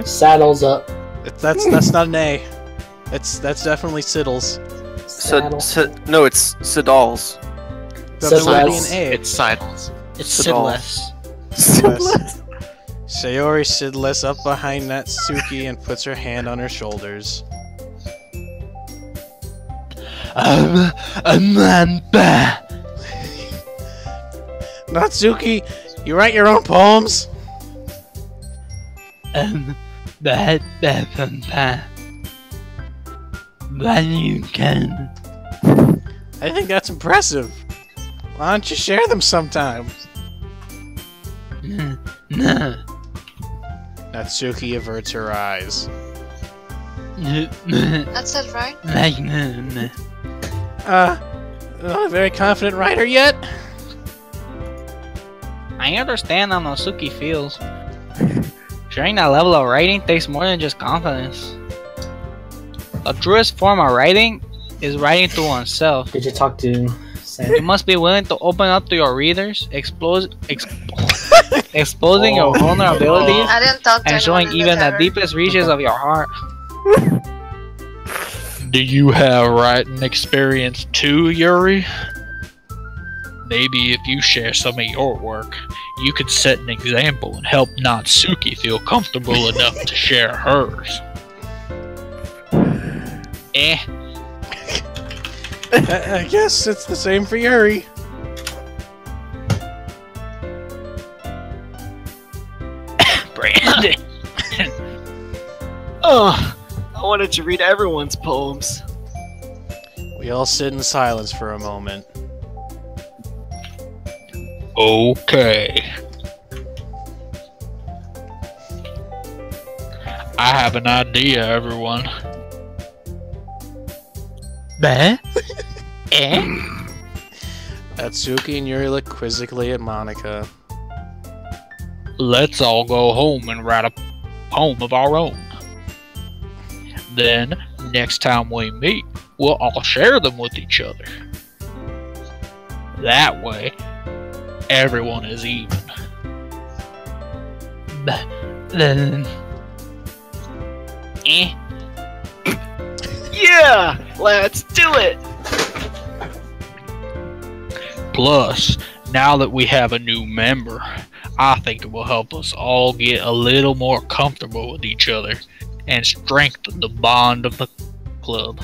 Saddles up. That's not an A. That's definitely Siddles. No, it's Sidals. That would be an A. It's Sidles. It's Sidless. Sidless. Sayori Sidless up behind Natsuki and puts her hand on her shoulders. Natsuki, you write your own poems? You can. I think that's impressive. Why don't you share them sometime? No. Natsuki averts her eyes. That's it, right? Not a very confident writer yet? I understand how Natsuki feels. Sharing that level of writing takes more than just confidence. The truest form of writing is writing to oneself. Did you talk to Sam? You must be willing to open up to your readers, exposing your vulnerabilities, I didn't talk to and showing anyone in even this the ever. deepest reaches of your heart. Do you have writing experience too, Yuri? Maybe if you share some of your work, you could set an example and help Natsuki feel comfortable enough to share hers. I guess it's the same for Yuri. Brandon. Oh, I wanted to read everyone's poems. We all sit in silence for a moment. Okay. I have an idea, everyone. Natsuki and Yuri look quizzically at Monica. Let's all go home and write a poem of our own. Then, next time we meet, we'll all share them with each other. That way, everyone is even. Then, Yeah! Let's do it! plus, now that we have a new member, I think it will help us all get a little more comfortable with each other and strengthen the bond of the club.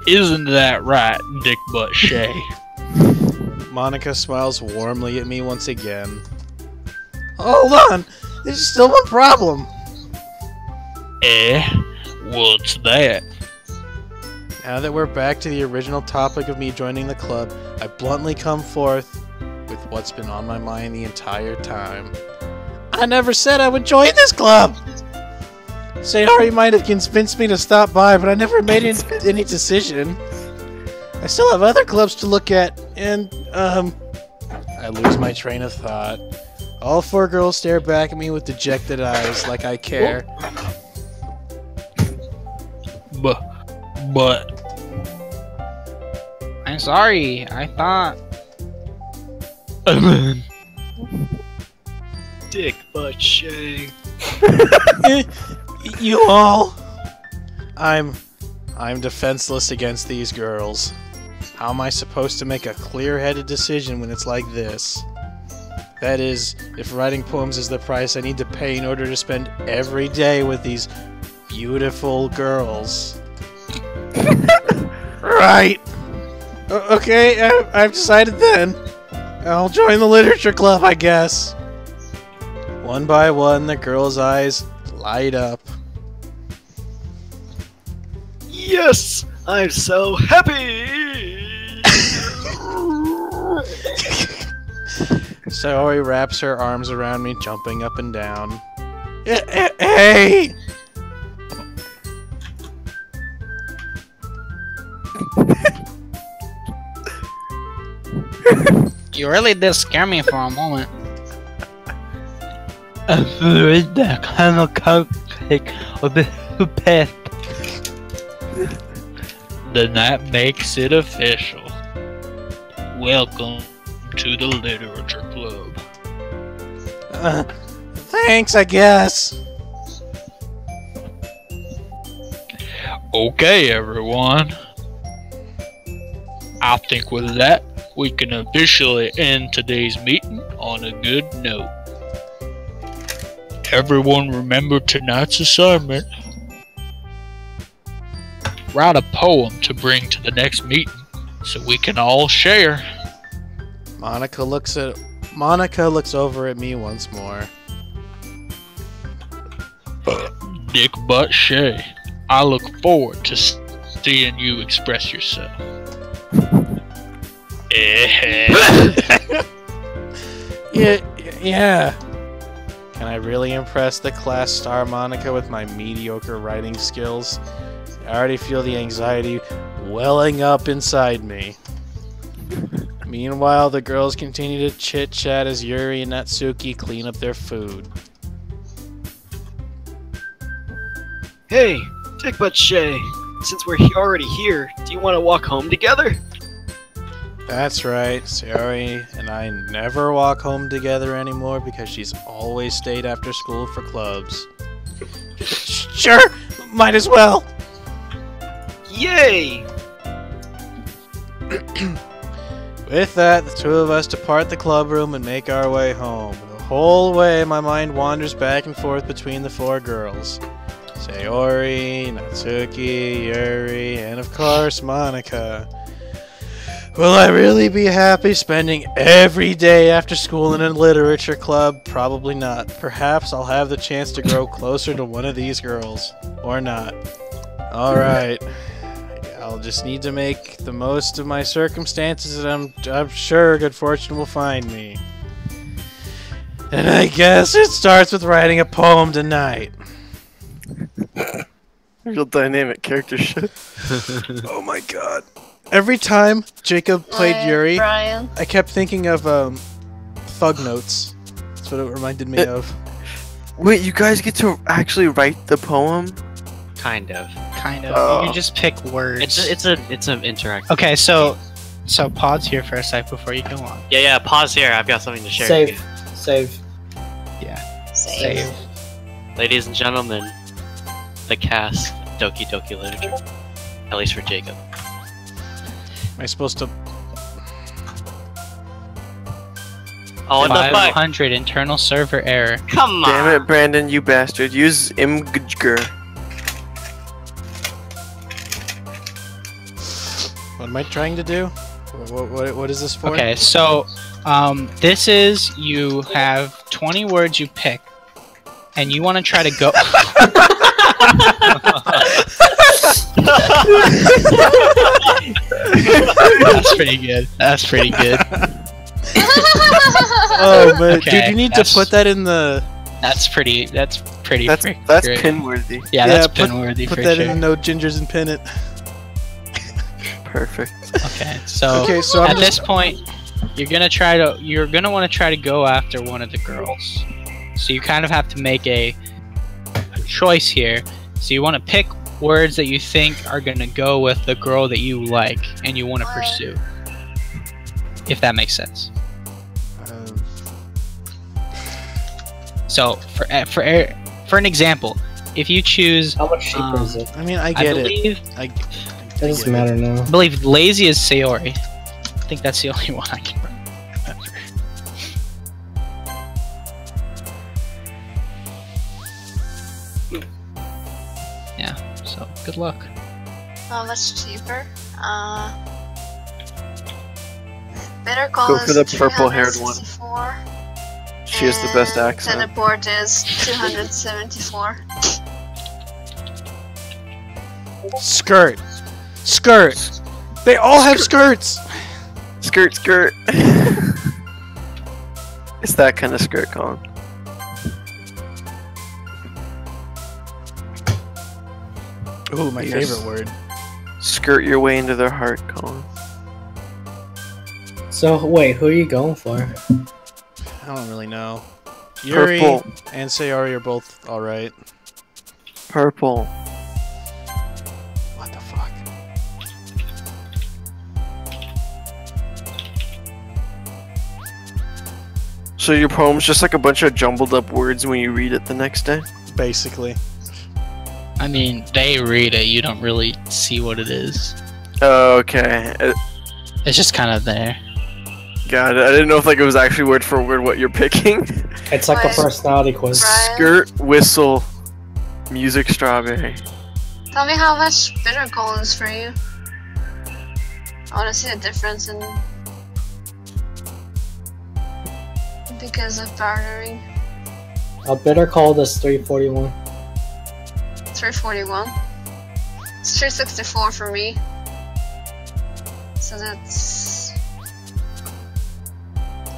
Isn't that right, Dick Butt Shay? Monica smiles warmly at me once again. Hold on! There's still one problem! What's that? Now that we're back to the original topic of me joining the club, I bluntly come forth with what's been on my mind the entire time. I never said I would join this club! Sayori might have convinced me to stop by, but I never made any decision. I still have other clubs to look at, and, I lose my train of thought. All four girls stare back at me with dejected eyes, like I care. But I'm sorry. I thought. Dick butt Shay. You all... I'm defenseless against these girls. How am I supposed to make a clear-headed decision when it's like this? That is, if writing poems is the price I need to pay in order to spend every day with these beautiful girls. Right! Okay, I've decided then. I'll join the literature club, I guess. One by one, the girls' eyes light up. Yes! I'm so happy! Sayori wraps her arms around me, jumping up and down. Hey! You really did scare me for a moment. That kind of cupcake a bit pet. Then that makes it official. Welcome to the Literature Club. Thanks, I guess. Okay, everyone. I think with that, we can officially end today's meeting on a good note. Everyone remember tonight's assignment. Write a poem to bring to the next meeting so we can all share. Monica looks over at me once more. Dick Butt Shay, I look forward to seeing you express yourself. Yeah. Can I really impress the class star Monica with my mediocre writing skills? I already feel the anxiety welling up inside me. Meanwhile, the girls continue to chit-chat as Yuri and Natsuki clean up their food. Hey, Dick butt Shay. Since we're already here, do you want to walk home together? That's right, Sayori and I never walk home together anymore because she's always stayed after school for clubs. Sure, might as well. Yay! With that, the two of us depart the club room and make our way home. The whole way, my mind wanders back and forth between the four girls. Sayori, Natsuki, Yuri, and of course, Monica. Will I really be happy spending every day after school in a literature club? Probably not. Perhaps I'll have the chance to grow closer to one of these girls. Or not. Alright. I'll just need to make the most of my circumstances, and I'm sure good fortune will find me. And I guess it starts with writing a poem tonight. Real dynamic character shit. Oh my god. Every time Jacob played Yuri, Brian. I kept thinking of Thug Notes. That's what it reminded me of. Wait, you guys get to actually write the poem? Kind of. kind of. Oh. You can just pick words. It's an interactive. Okay, so pause here for a sec before you go on. Yeah. Pause here. I've got something to share. Save. With Save. Save. you. Ladies and gentlemen, the cast of Doki Doki Literature. At least for Jacob. Am I supposed to? Oh, what the fuck? 500 internal server error. Come on. Damn it, Brandon, you bastard. Use imgr. What am I trying to do? What is this for? Okay, so this is you have 20 words you pick, and you want to try to go. That's pretty good. That's pretty good. Oh man, Okay, dude, you need to that's- put that in the. That's pretty. That's That's great. pin worthy. Yeah, that's put- pin worthy Put for that sure. in the no gingers and pin it. Perfect. Okay, so Okay, so at I'm this point, you're gonna want to try to go after one of the girls. So you kind of have to make a choice here. So you want to pick words that you think are gonna go with the girl that you like and you want to pursue. If that makes sense. So for an example, if you choose, How much cheaper is it? I mean, I I get it. believe, I It doesn't matter now. I believe lazy is Sayori. I think that's the only one I can remember. Yeah, so good luck. Oh, that's cheaper. Better Call Go is for the purple-haired one. 364, She has the best and accent. Teleport is 274. Skirt. Skirt. They all have skirts. Skirt, skirt. It's that kind of skirt, Colin. Ooh, my Yes. favorite word. Skirt your way into their heart, Colin. So wait, who are you going for? I don't really know. Yuri Purple. and Sayori are both alright. Purple. What the fuck? So your poem's just like a bunch of jumbled up words when you read it the next day? Basically. I mean, they read it, you don't really see what it is. Oh, okay. It's just kind of there. Got it. I didn't know if like it was actually word for word what you're picking. It's like a Right. personality quiz. Right. Skirt, whistle, music, strawberry. Tell me how much Bitter Call is for you. I want to see the difference in because of bartering. A bitter call is 341. 341. It's 364 for me. So that's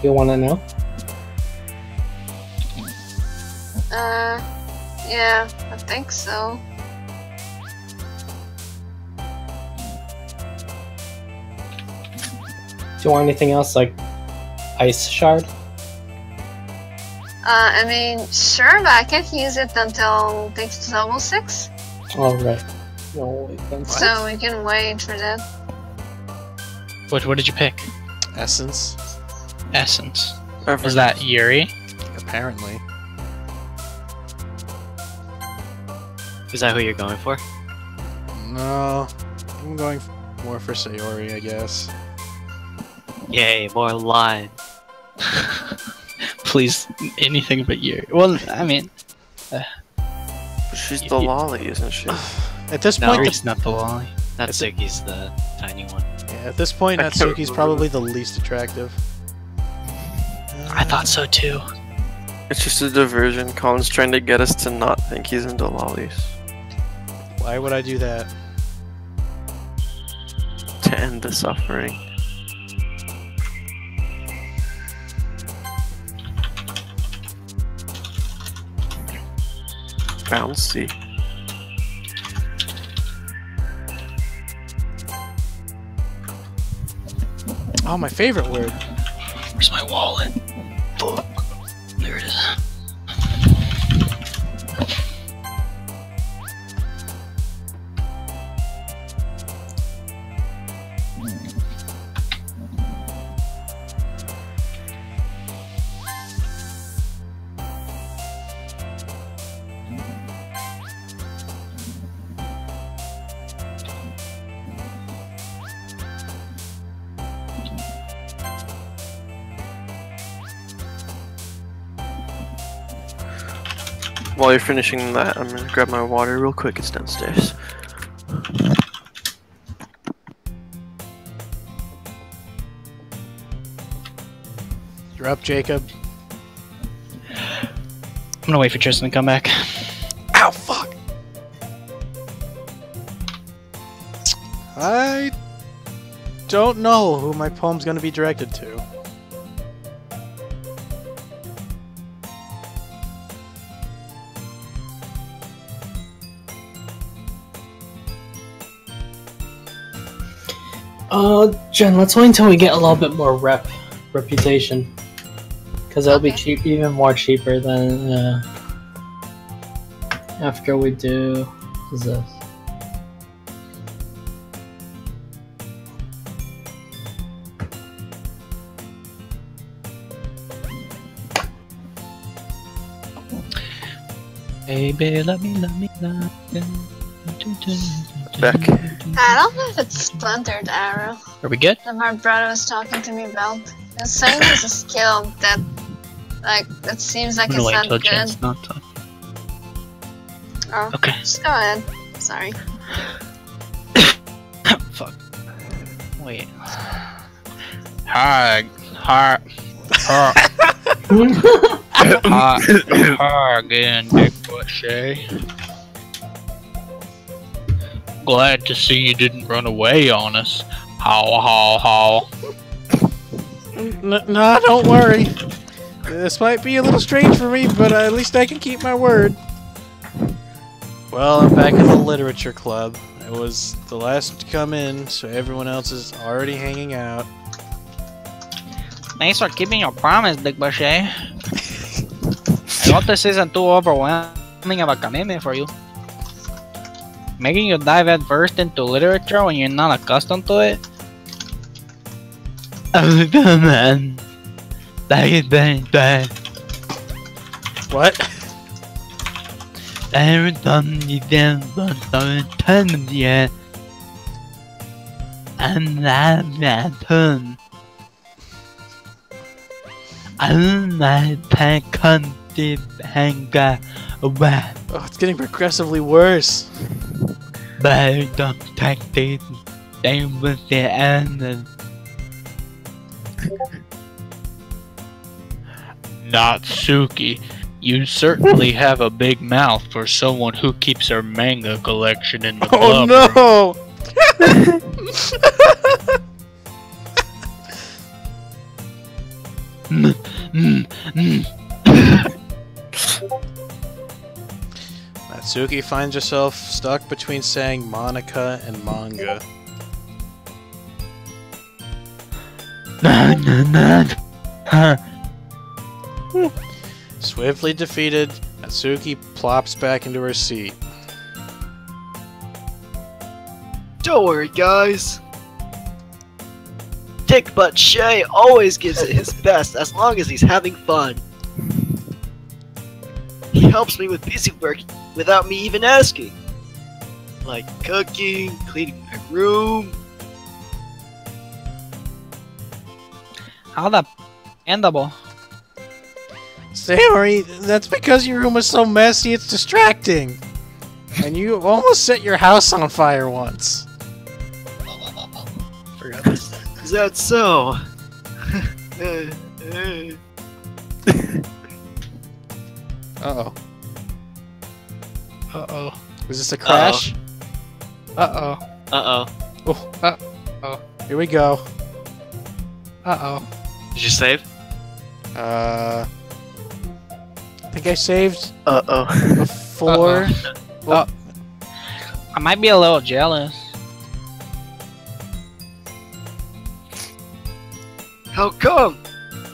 You want to know? yeah, I think so. Do you want anything else like ice shard? I mean, sure, but I can't use it until I think it's level 6. Oh right. No, wait, that's So we can wait for that. What did you pick? Essence. Essence. Was that Yuri? Apparently. Is that who you're going for? No. I'm going more for Sayori, I guess. Yay, more line. Please, anything but Yuri. Well, I mean, She's the lolly, isn't she? At this No. point, Yuri's not the lolly. Natsuki's the tiny one. at this point, I can't Natsuki's remember. probably the least attractive. I thought so too. It's just a diversion. Colin's trying to get us to not think he's into lollies. Why would I do that? To end the suffering. Bouncy. Oh, my favorite word. Where's my wallet? Fuck. There it is. While you're finishing that, I'm gonna grab my water real quick. It's downstairs. You're up, Jacob. I'm gonna wait for Tristan to come back. Ow, fuck! I don't know who my poem's gonna be directed to. Jen, let's wait until we get a little bit more reputation. Because that'll be cheap, even more cheaper than after we do. What is this? Baby, let me. Back. I don't know if it's Splintered Arrow Are we good? that my brother was talking to me about. He was saying there's a skill that, like, that seems like I'm it's gonna wait not till good. Jen's not done. Oh, Okay. just go ahead. Sorry. Fuck. Wait. Hi again, Big Shay. Glad to see you didn't run away on us. How. Nah, don't worry. This might be a little strange for me, but at least I can keep my word. Well, I'm back at the literature club. I was the last to come in, so everyone else is already hanging out. Thanks for keeping your promise, Big Bashay. I hope this isn't too overwhelming of a commitment for you. Making you dive head first into literature when you're not accustomed to it? Man. What? Oh, it's getting progressively worse. Natsuki, you certainly have a big mouth for someone who keeps her manga collection in the Oh club. no! Natsuki finds herself stuck between saying Monica and manga. Swiftly defeated, Natsuki plops back into her seat. Don't worry, guys. Dick Butt Shay always gives it his best as long as he's having fun. He helps me with busy work without me even asking. Like cooking, cleaning my room. How the endable? Sayori, that's because your room is so messy it's distracting. And you almost set your house on fire once. Forgot this. Is that so? Uh-oh. Uh-oh. Is this a crash? Uh-oh. Uh-oh. Oh, here we go. Uh-oh. Did you save? I think I saved Uh-oh. before. Well, I might be a little jealous. How come?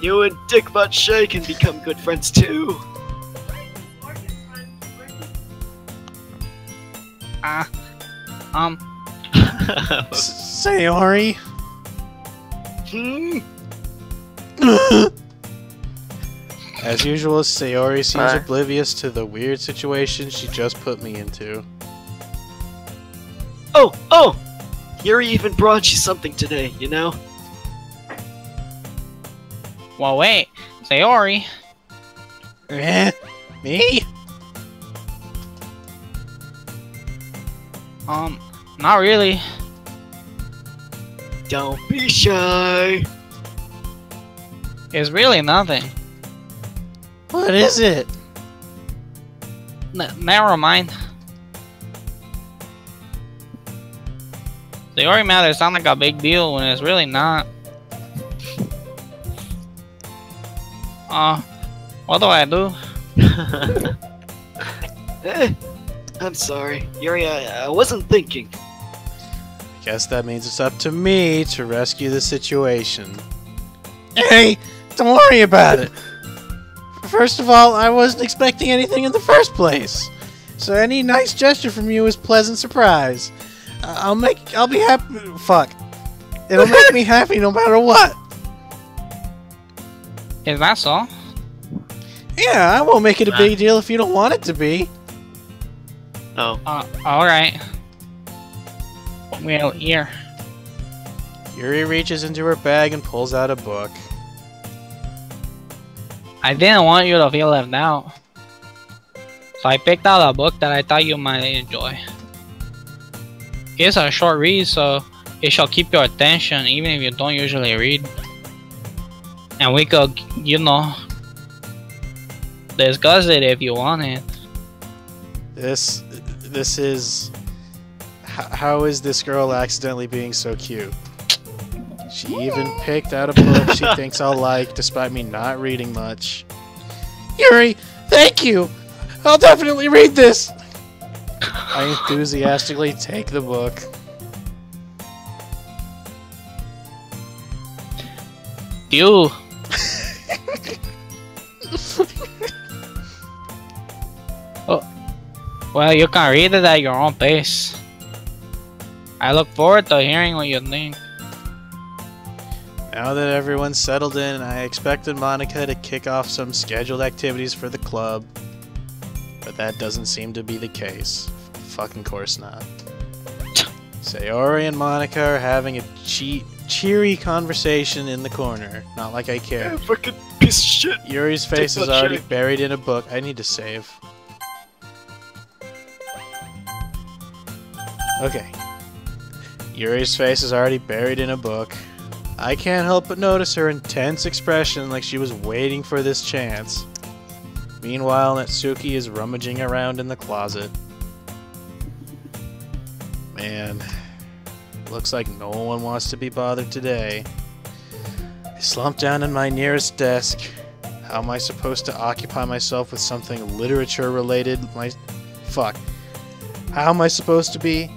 You and Dick Butt Shay can become good friends too. Sayori. Hmm? As usual, Sayori seems Hi. oblivious to the weird situation she just put me into. Oh! Yuri even brought you something today, you know? Well, wait. Sayori. Eh? Me? Not really. Don't be shy. It's really nothing. What is it? Never mind. The Ori matter sound like a big deal when it's really not. What do I do? I'm sorry, Yuri. I wasn't thinking. Guess that means it's up to me to rescue the situation. Hey, don't worry about it. First of all, I wasn't expecting anything in the first place. So any nice gesture from you is a pleasant surprise. I'll be happy. Fuck. It'll make me happy no matter what. Is that so? Yeah, I won't make it a big deal if you don't want it to be. Oh. Alright. Well, here. Yuri reaches into her bag and pulls out a book. I didn't want you to feel left out. So I picked out a book that I thought you might enjoy. It's a short read, so it shall keep your attention even if you don't usually read. And we could, you know, discuss it if you want it. This is... How is this girl accidentally being so cute? She even picked out a book she thinks I'll like, despite me not reading much. Yuri, thank you! I'll definitely read this! I enthusiastically take the book. You. Oh, well, you can read it at your own pace. I look forward to hearing what you think. Now that everyone's settled in, I expected Monica to kick off some scheduled activities for the club. But that doesn't seem to be the case. Fucking course not. Sayori and Monica are having a cheery conversation in the corner. Not like I care. Yeah, fucking piece of shit. Yuri's face is already buried in a book. I need to save. Okay. Yuri's face is already buried in a book. I can't help but notice her intense expression like she was waiting for this chance. Meanwhile, Natsuki is rummaging around in the closet. Man, looks like no one wants to be bothered today. I slump down in my nearest desk. How am I supposed to occupy myself with something literature related? Fuck. How am I supposed to be?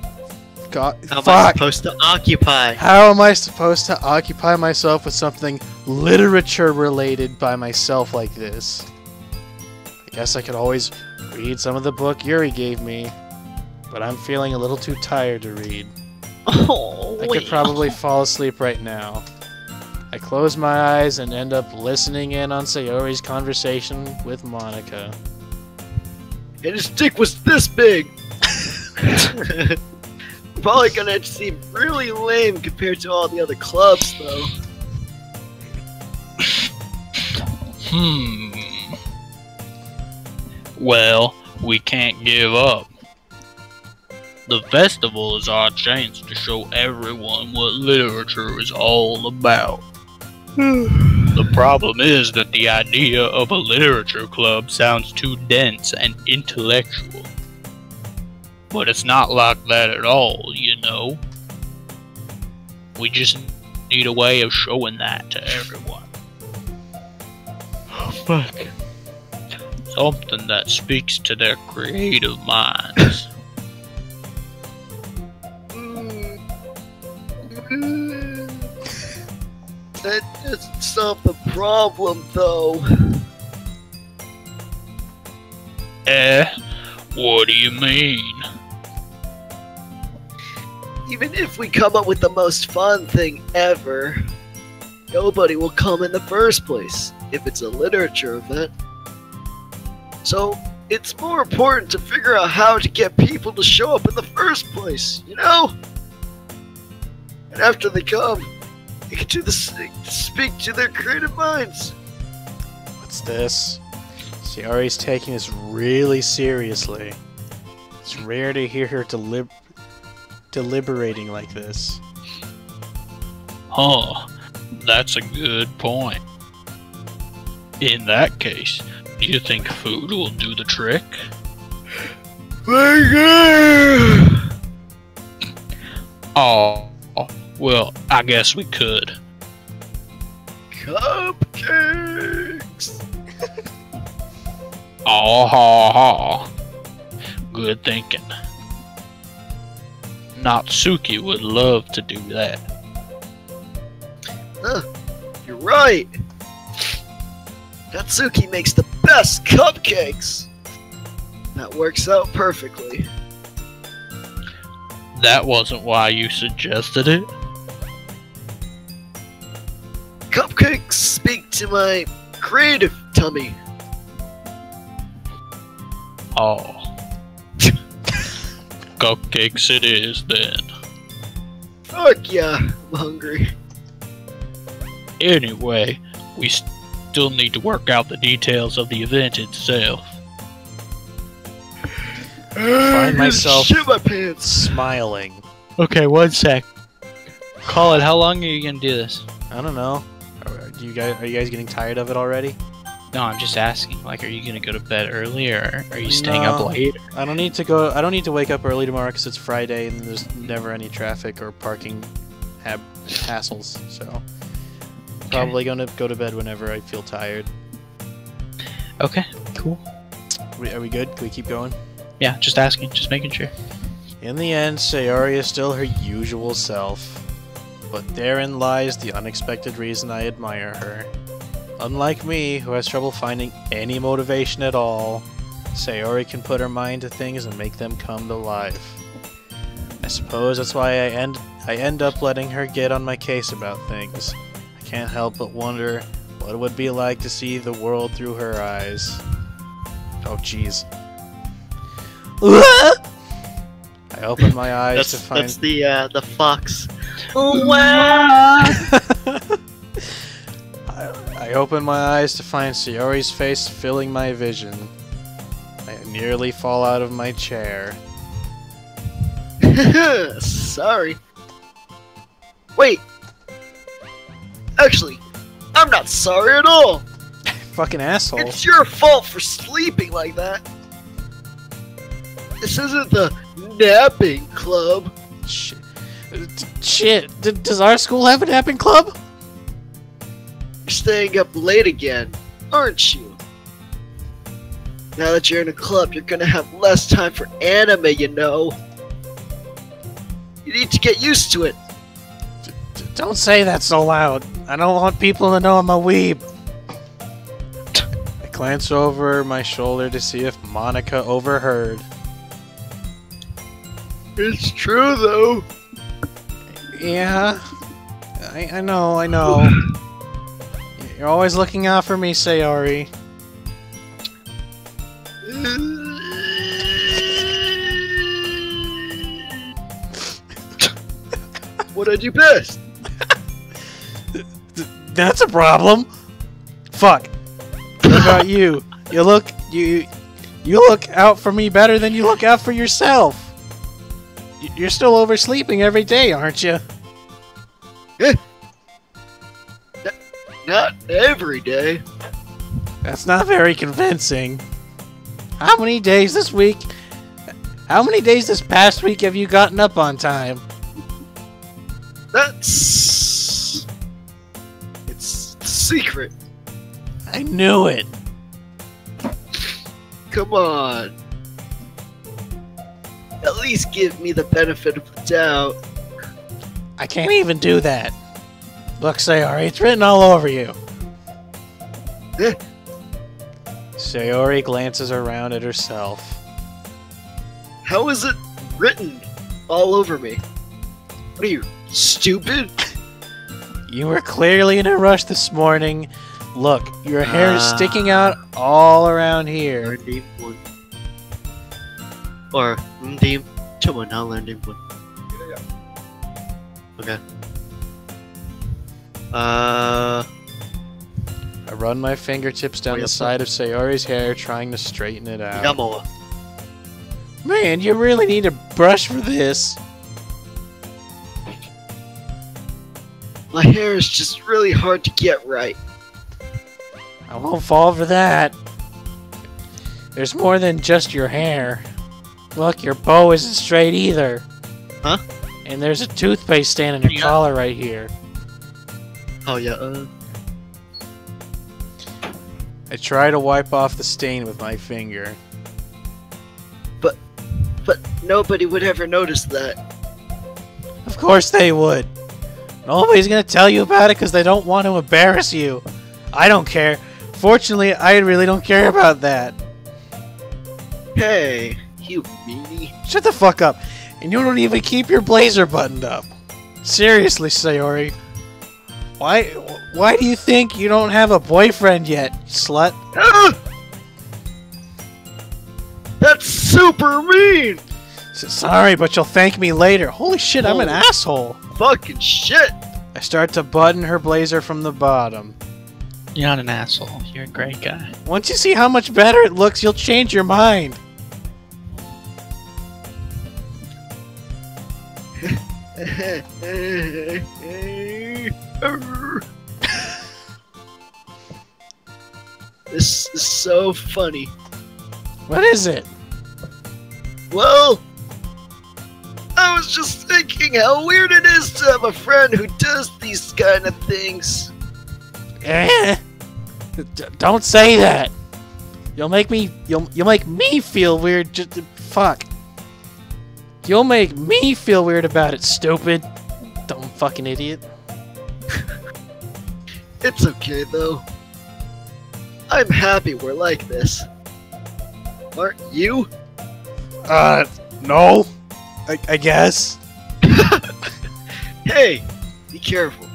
God, How am I supposed to occupy? How am I supposed to occupy myself with something literature related by myself like this? I guess I could always read some of the book Yuri gave me, but I'm feeling a little too tired to read. I could probably fall asleep right now. I close my eyes and end up listening in on Sayori's conversation with Monica. And his dick was this big! Probably gonna seem really lame compared to all the other clubs, though. Well, we can't give up. The festival is our chance to show everyone what literature is all about. The problem is that the idea of a literature club sounds too dense and intellectual. But it's not like that at all, you know? We just need a way of showing that to everyone. Oh, fuck. Something that speaks to their creative minds. That doesn't solve the problem, though. What do you mean? Even if we come up with the most fun thing ever, nobody will come in the first place if it's a literature event. So, it's more important to figure out how to get people to show up in the first place, you know? And after they come, they can do this, speak to their creative minds. What's this? Sayori's taking this really seriously. It's rare to hear her deliberating like this? Huh. That's a good point. In that case, do you think food will do the trick? Oh, well, I guess we could. Cupcakes! Oh, ha, ha. Good thinking. Natsuki would love to do that. You're right! Natsuki makes the best cupcakes! That works out perfectly. That wasn't why you suggested it? Cupcakes speak to my creative tummy. Oh. Cupcakes it is, then. Fuck yeah, I'm hungry. Anyway, we still need to work out the details of the event itself. Find myself Shit my pants. smiling. Okay, 1 sec. Colin, how long are you gonna do this? I don't know. Are you guys getting tired of it already? No, I'm just asking. Like, are you gonna go to bed early, or are you staying up No. late? I don't need to go. I don't need to wake up early tomorrow because it's Friday and there's never any traffic or parking hassles. So probably gonna go to bed whenever I feel tired. Okay, cool. Are we good? Can we keep going? Yeah, just asking, just making sure. In the end, Sayori is still her usual self, but therein lies the unexpected reason I admire her. Unlike me, who has trouble finding any motivation at all, Sayori can put her mind to things and make them come to life. I suppose that's why I end up letting her get on my case about things. I can't help but wonder what it would be like to see the world through her eyes. Oh jeez. I open my eyes to find... That's the fox. I open my eyes to find Sayori's face filling my vision. I nearly fall out of my chair. Sorry. Wait. Actually, I'm not sorry at all. Fucking asshole. It's your fault for sleeping like that. This isn't the napping club. Shit. Does our school have a napping club? You're staying up late again, aren't you? Now that you're in a club, you're gonna have less time for anime, you know. You need to get used to it. Don't say that so loud. I don't want people to know I'm a weeb. I glance over my shoulder to see if Monica overheard. It's true, though. Yeah. I know. You're always looking out for me, Sayori. What I do best? That's a problem. Fuck. What about you? You look out for me better than you look out for yourself. You're still oversleeping every day, aren't you? Not every day. That's not very convincing. How many days this past week have you gotten up on time? It's secret. I knew it. Come on. At least give me the benefit of the doubt. I can't even do that. Look, Sayori, it's written all over you. Sayori glances around at herself. How is it written all over me? What are you, stupid? You were clearly in a rush this morning. Look, your hair is sticking out all around here. Or name someone now learning one. Okay. I run my fingertips down the side of Sayori's hair, trying to straighten it out. Man, you really need a brush for this. My hair is just really hard to get right. I won't fall for that. There's more than just your hair. Look, your bow isn't straight either. Huh? And there's a toothpaste stain on your Yeah. collar right here. Oh yeah, I try to wipe off the stain with my finger. but nobody would ever notice that. Of course they would. Nobody's gonna tell you about it because they don't want to embarrass you. I don't care. Fortunately, I really don't care about that. Hey, you meanie. Shut the fuck up. And you don't even keep your blazer buttoned up. Seriously, Sayori. Why do you think you don't have a boyfriend yet, slut? Ah! That's super mean! Sorry, but you'll thank me later. Holy shit, I'm an asshole. Fucking shit! I start to button her blazer from the bottom. You're not an asshole. You're a great guy. Once you see how much better it looks, you'll change your mind. This is so funny. What is it? Well, I was just thinking how weird it is to have a friend who does these kind of things. Don't say that. You'll make me feel weird. Just fuck. You'll make me feel weird about it, stupid. Dumb fucking idiot. It's okay though. I'm happy we're like this. Aren't you? No. I guess. Hey, be careful.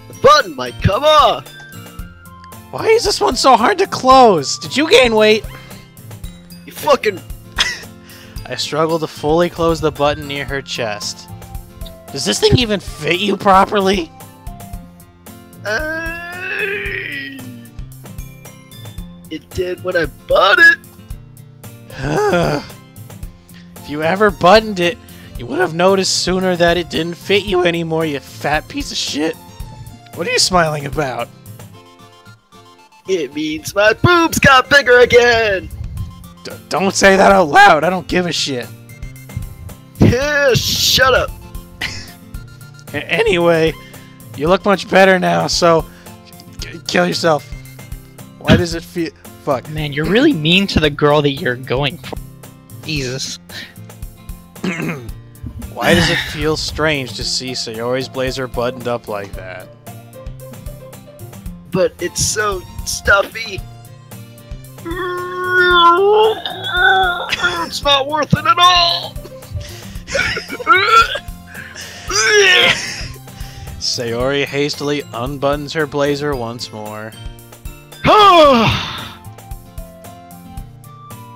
The button might come off. Why is this one so hard to close? Did you gain weight? You fucking... I struggle to fully close the button near her chest. Does this thing even fit you properly? It did when I bought it. If you ever buttoned it, you would have noticed sooner that it didn't fit you anymore, you fat piece of shit. What are you smiling about? It means my boobs got bigger again. Don't say that out loud. I don't give a shit. Yeah, shut up. Anyway, you look much better now, so kill yourself. Why does it feel... Fuck. Man, you're really mean to the girl that you're going for. Jesus. Why does it feel strange to see Sayori's blazer buttoned up like that? But it's so stuffy. It's not worth it at all. Sayori hastily unbuttons her blazer once more.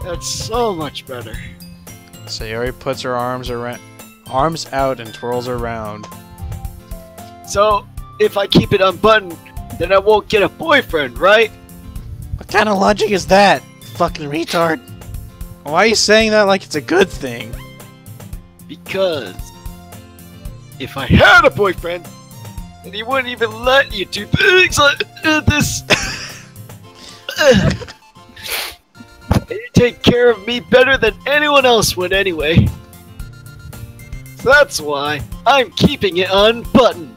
That's so much better. Sayori puts her arms out and twirls around. So, if I keep it unbuttoned, then I won't get a boyfriend, right? What kind of logic is that, fucking retard? Why are you saying that like it's a good thing? Because if I had a boyfriend, then he wouldn't even let you do things like this. And you take care of me better than anyone else would anyway. So that's why I'm keeping it unbuttoned.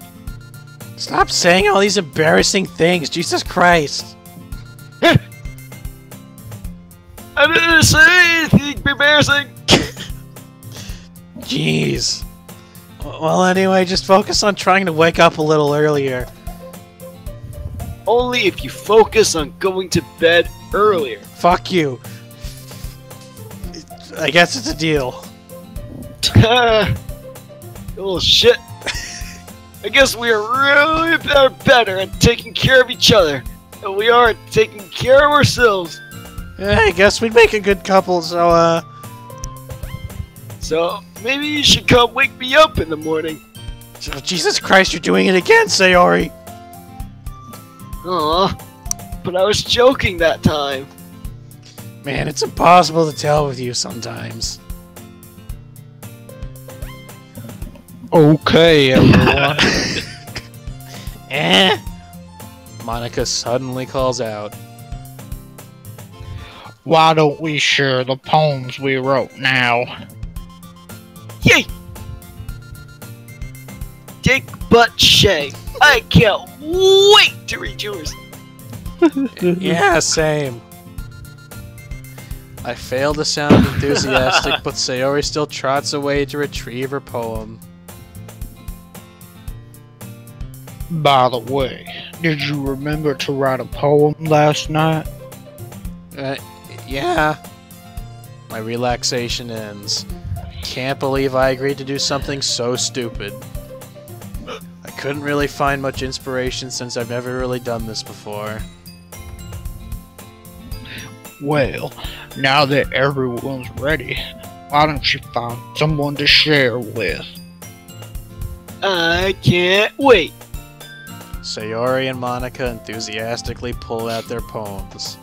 Stop saying all these embarrassing things, Jesus Christ. I didn't say anything embarrassing. Jeez. Well, anyway, just focus on trying to wake up a little earlier. Only if you focus on going to bed earlier. Fuck you. I guess it's a deal. Oh shit. I guess we are really better at taking care of each other than we are at taking care of ourselves. Yeah, I guess we'd make a good couple, so, So, maybe you should come wake me up in the morning. Jesus Christ, you're doing it again, Sayori! Aw, but I was joking that time. Man, it's impossible to tell with you sometimes. Okay, everyone. Eh? Monica suddenly calls out. Why don't we share the poems we wrote now? Yay! Dick butt Shay. I can't wait to read yours. Yeah, same. I fail to sound enthusiastic, but Sayori still trots away to retrieve her poem. By the way, did you remember to write a poem last night? Yeah. My relaxation ends. Can't believe I agreed to do something so stupid. I couldn't really find much inspiration since I've never really done this before. Well, now that everyone's ready, why don't you find someone to share with? I can't wait. Sayori and Monica enthusiastically pull out their poems.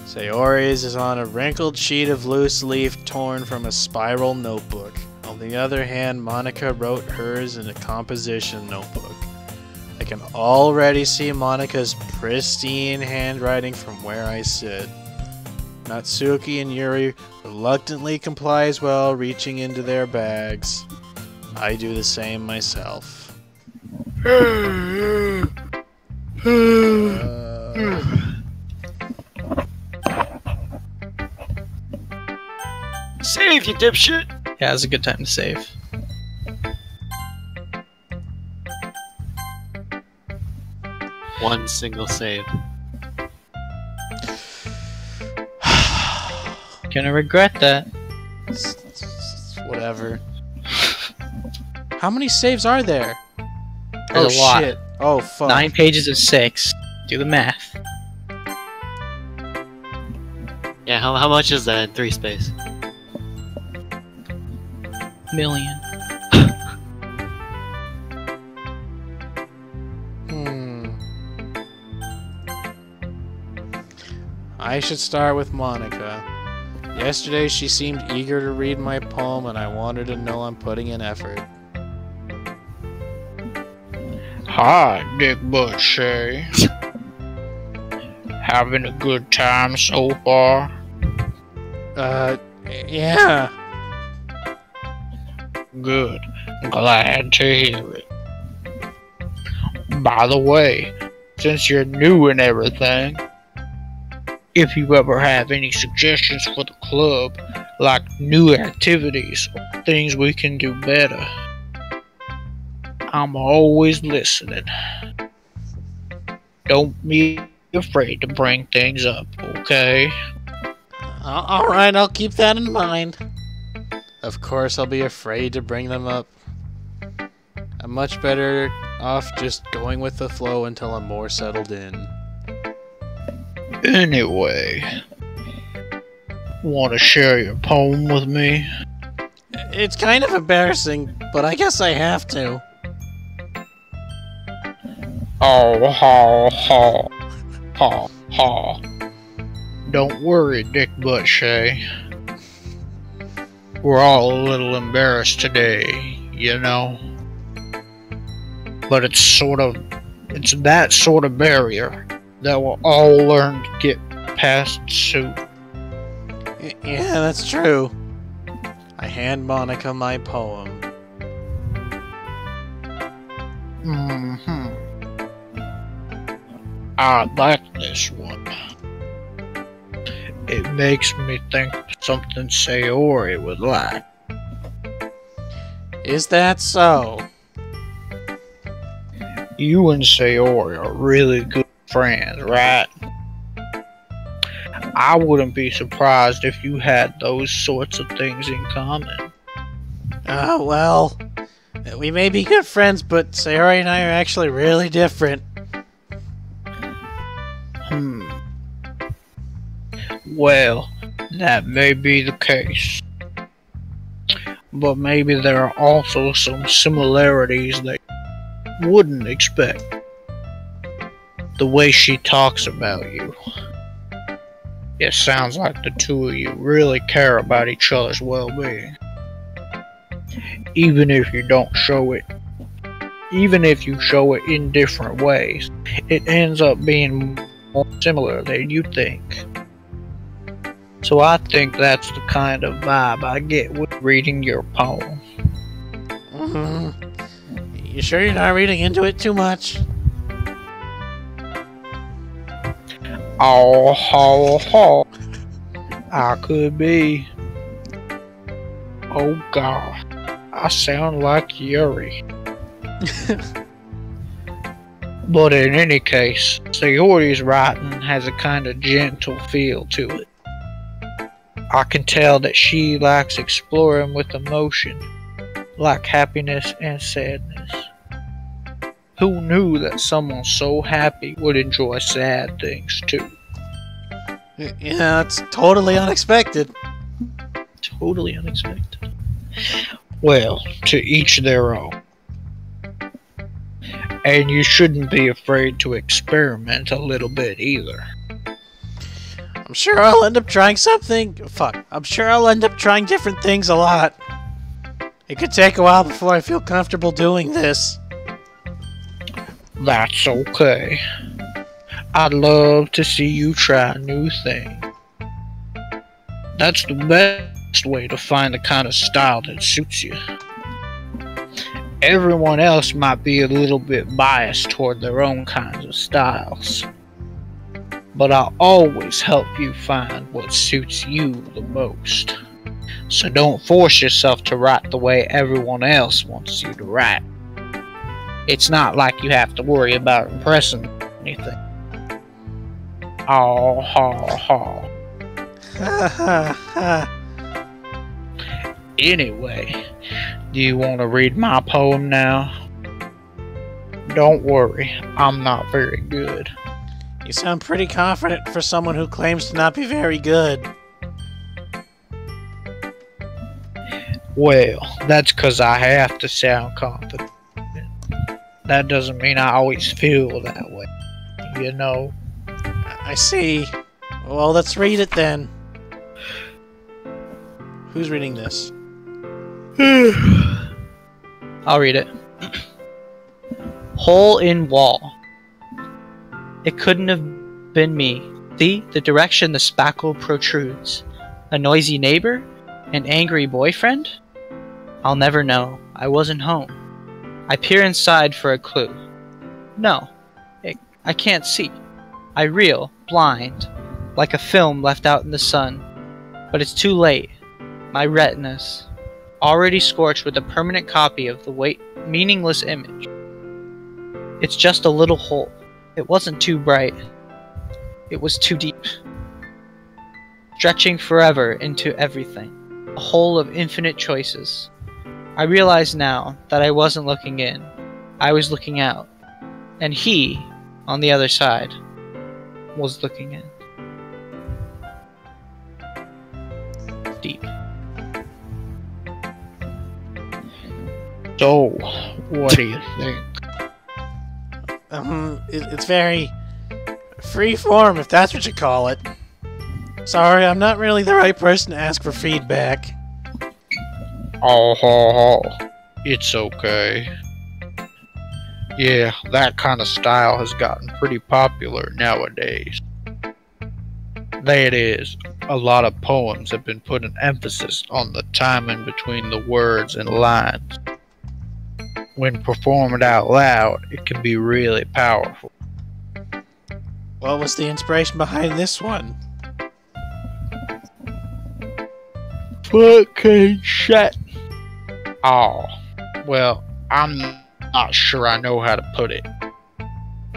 Sayori's is on a wrinkled sheet of loose leaf torn from a spiral notebook. On the other hand, Monica wrote hers in a composition notebook. I can already see Monica's pristine handwriting from where I sit. Natsuki and Yuri reluctantly comply as well, reaching into their bags. I do the same myself. Save, you dipshit! Yeah, it's a good time to save. One single save. Gonna regret that. Whatever. How many saves are there? There's a lot. Shit. Oh fuck. 9 pages of 6. Do the math. Yeah, how much is that in 3 space? Million. I should start with Monica. Yesterday she seemed eager to read my poem and I wanted to know I'm putting in effort. Hi, Dick Butt Shay. Having a good time so far? Yeah. Good. Glad to hear it. By the way, since you're new and everything, if you ever have any suggestions for the club, like new activities or things we can do better, I'm always listening. Don't be afraid to bring things up, okay? Alright, I'll keep that in mind. Of course I'll be afraid to bring them up. I'm much better off just going with the flow until I'm more settled in. Anyway, want to share your poem with me? It's kind of embarrassing, but I guess I have to. Oh, ha, ha, ha, ha. Don't worry, Dick Butt Shay. We're all a little embarrassed today, you know? But it's that sort of barrier that we'll all learn to get past soon. Yeah, that's true. I hand Monica my poem. I like this one. It makes me think of something Sayori would like. Is that so? You and Sayori are really good friends, right? I wouldn't be surprised if you had those sorts of things in common. Oh, well. We may be good friends, but Sayori and I are actually really different. Well, that may be the case. But maybe there are also some similarities that you wouldn't expect. The way she talks about you. It sounds like the two of you really care about each other's well-being. Even if you don't show it even if you show it in different ways, it ends up being more similar than you think. So I think that's the kind of vibe I get with reading your poem. You sure you're not reading into it too much? Oh, I could be. Oh God, I sound like Yuri. But in any case, Sayori's writing has a kind of gentle feel to it. I can tell that she likes exploring with emotion, like happiness and sadness. Who knew that someone so happy would enjoy sad things too? Yeah, it's totally unexpected. Totally unexpected. Well, to each their own. And you shouldn't be afraid to experiment a little bit either. I'm sure I'll end up trying something. Fuck. I'm sure I'll end up trying different things a lot. It could take a while before I feel comfortable doing this. That's okay. I'd love to see you try new things. That's the best way to find the kind of style that suits you. Everyone else might be a little bit biased toward their own kinds of styles. But I'll always help you find what suits you the most. So don't force yourself to write the way everyone else wants you to write. It's not like you have to worry about impressing anything. Oh, ha, ha. Ha ha ha. Anyway, do you want to read my poem now? Don't worry, I'm not very good. You sound pretty confident for someone who claims to not be very good. Well, that's 'cause I have to sound confident. That doesn't mean I always feel that way, you know? I see. Well, let's read it then. Who's reading this? I'll read it. Hole in wall. It couldn't have been me. See, the direction the spackle protrudes. A noisy neighbor? An angry boyfriend? I'll never know. I wasn't home. I peer inside for a clue. No, I can't see. I reel, blind, like a film left out in the sun. But it's too late. My retinas, already scorched with a permanent copy of the meaningless image. It's just a little hole. It wasn't too bright. It was too deep. Stretching forever into everything. A hole of infinite choices. I realize now that I wasn't looking in. I was looking out. And he, on the other side, was looking in. Deep. So, what do you think? It's very free form, if that's what you call it. Sorry, I'm not really the right person to ask for feedback. Oh, ho, ho. It's okay. Yeah, that kind of style has gotten pretty popular nowadays. That is, a lot of poems have been putting emphasis on the timing between the words and lines. When performed out loud, it can be really powerful. What was the inspiration behind this one? Fucking shit. Oh, well, I'm not sure I know how to put it.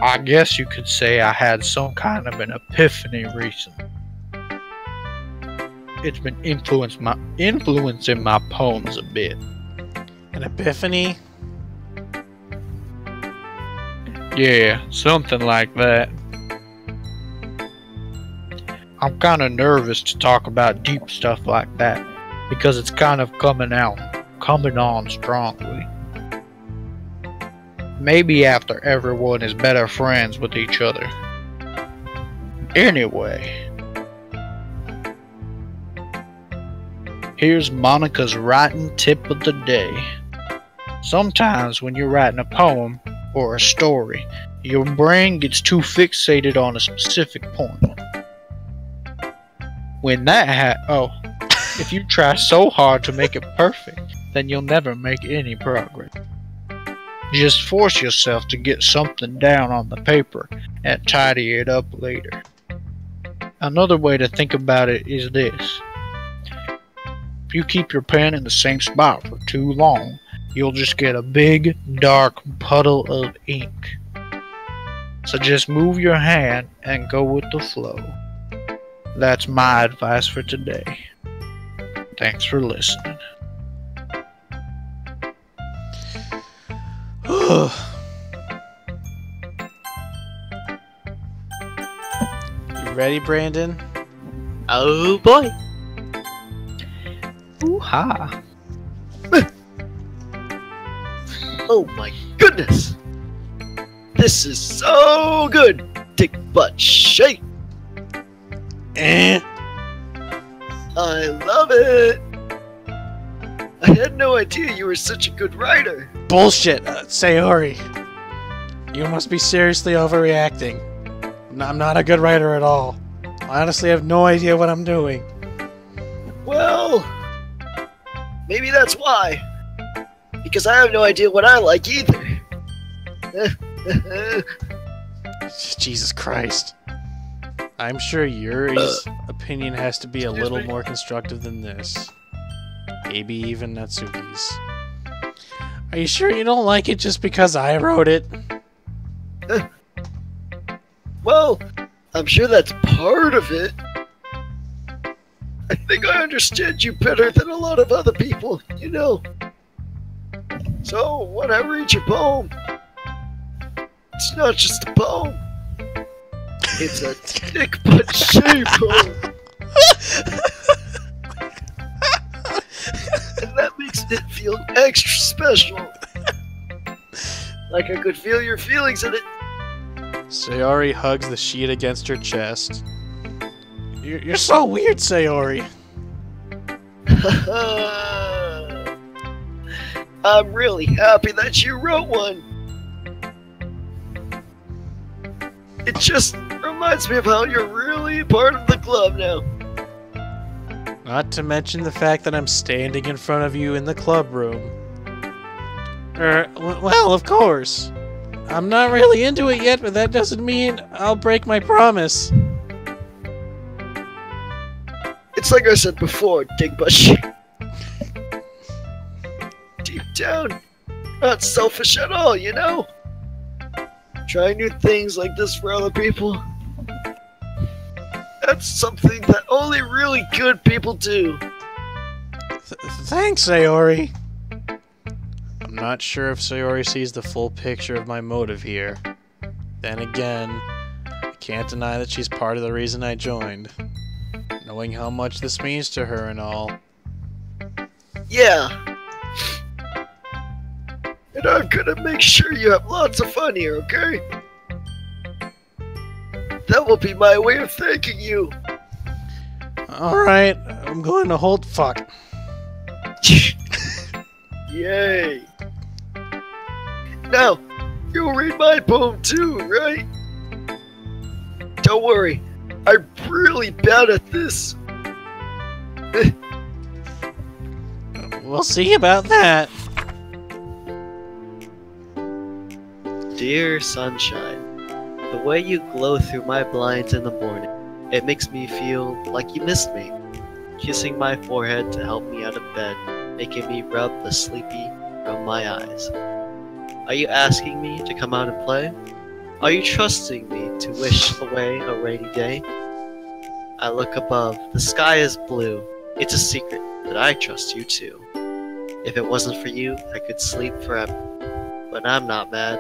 I guess you could say I had some kind of an epiphany recently. It's been influencing my poems a bit. An epiphany? Yeah, something like that. I'm kind of nervous to talk about deep stuff like that because it's kind of coming on strongly. Maybe after everyone is better friends with each other. Anyway, here's Monica's writing tip of the day. Sometimes when you're writing a poem or a story, your brain gets too fixated on a specific point. When that if you try so hard to make it perfect, then you'll never make any progress. Just force yourself to get something down on the paper and tidy it up later. Another way to think about it is this. If you keep your pen in the same spot for too long, you'll just get a big, dark puddle of ink. So just move your hand and go with the flow. That's my advice for today. Thanks for listening. You ready, Brandon? Oh boy! Ooh-ha. Oh my goodness! This is so good! Dick butt shake! Eh? I love it! I had no idea you were such a good writer. Bullshit, Sayori. You must be seriously overreacting. I'm not a good writer at all. I honestly have no idea what I'm doing. Well, maybe that's why. Because I have no idea what I like either. Jesus Christ. I'm sure Yuri's opinion has to be a little more constructive than this. Maybe even Natsuki's. Are you sure you don't like it just because I wrote it? Well, I'm sure that's part of it. I think I understand you better than a lot of other people, you know. So, when I read your poem, it's not just a poem. It's a dick butt shave poem. And that makes it feel extra special. Like I could feel your feelings in it. Sayori hugs the sheet against her chest. You're so weird, Sayori. I'm really happy that you wrote one. It just reminds me of how you're really part of the club now. Not to mention the fact that I'm standing in front of you in the club room. Well, of course. I'm not really into it yet, but that doesn't mean I'll break my promise. It's like I said before, Dick Bush. Deep down, not selfish at all, you know? Trying new things like this for other people. That's something that only really good people do. Thanks, Sayori. I'm not sure if Sayori sees the full picture of my motive here. Then again, I can't deny that she's part of the reason I joined. Knowing how much this means to her and all. Yeah. And I'm gonna make sure you have lots of fun here, okay? That will be my way of thanking you. Alright, I'm going to hold fuck. Yay. Now, you'll read my poem too, right? Don't worry, I'm really bad at this. We'll see about that. Dear sunshine, the way you glow through my blinds in the morning, it makes me feel like you missed me. Kissing my forehead to help me out of bed, making me rub the sleepy from my eyes. Are you asking me to come out and play? Are you trusting me to wish away a rainy day? I look above, the sky is blue. It's a secret that I trust you too. If it wasn't for you, I could sleep forever. But I'm not mad.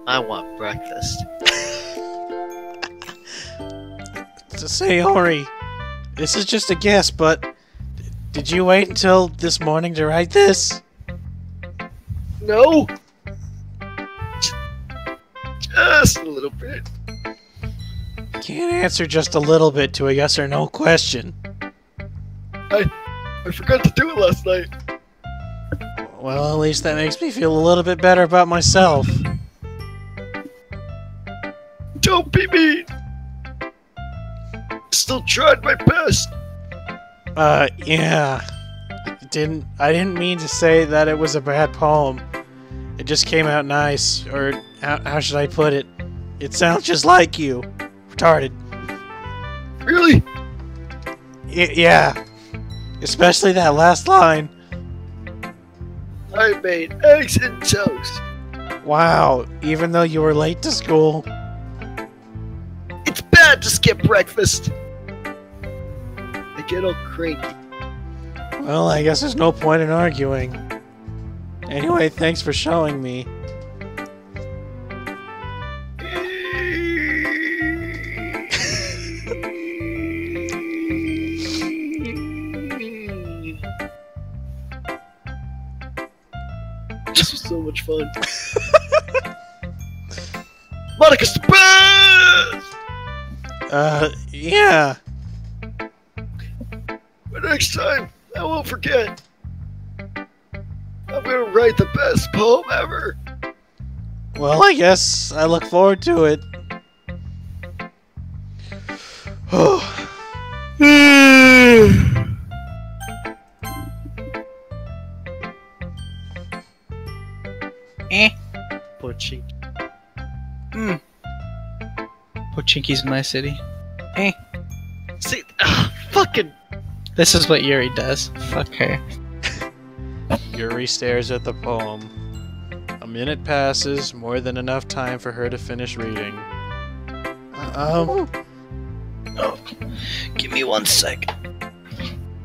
I want breakfast. Sayori, this is just a guess, but did you wait until this morning to write this? No! Just a little bit. Can't answer just a little bit to a yes or no question. I forgot to do it last night. Well, at least that makes me feel a little bit better about myself. Don't be mean! Still tried my best! Yeah. I didn't mean to say that it was a bad poem. It just came out nice, or how should I put it? It sounds just like you. Retarded. Really? Yeah. Especially that last line. I made eggs and toast. Wow, even though you were late to school. It's bad to skip breakfast. I get all cranky. Well, I guess there's no point in arguing. Anyway, thanks for showing me. This was so much fun. Monica's the best! Yeah. But next time, I won't forget. I'm gonna write the best poem ever. Well, I guess I look forward to it. Pochi. Pochinki's my city. See, fucking. This is what Yuri does. Fuck her. Yuri stares at the poem. A minute passes, more than enough time for her to finish reading. Give me 1 sec.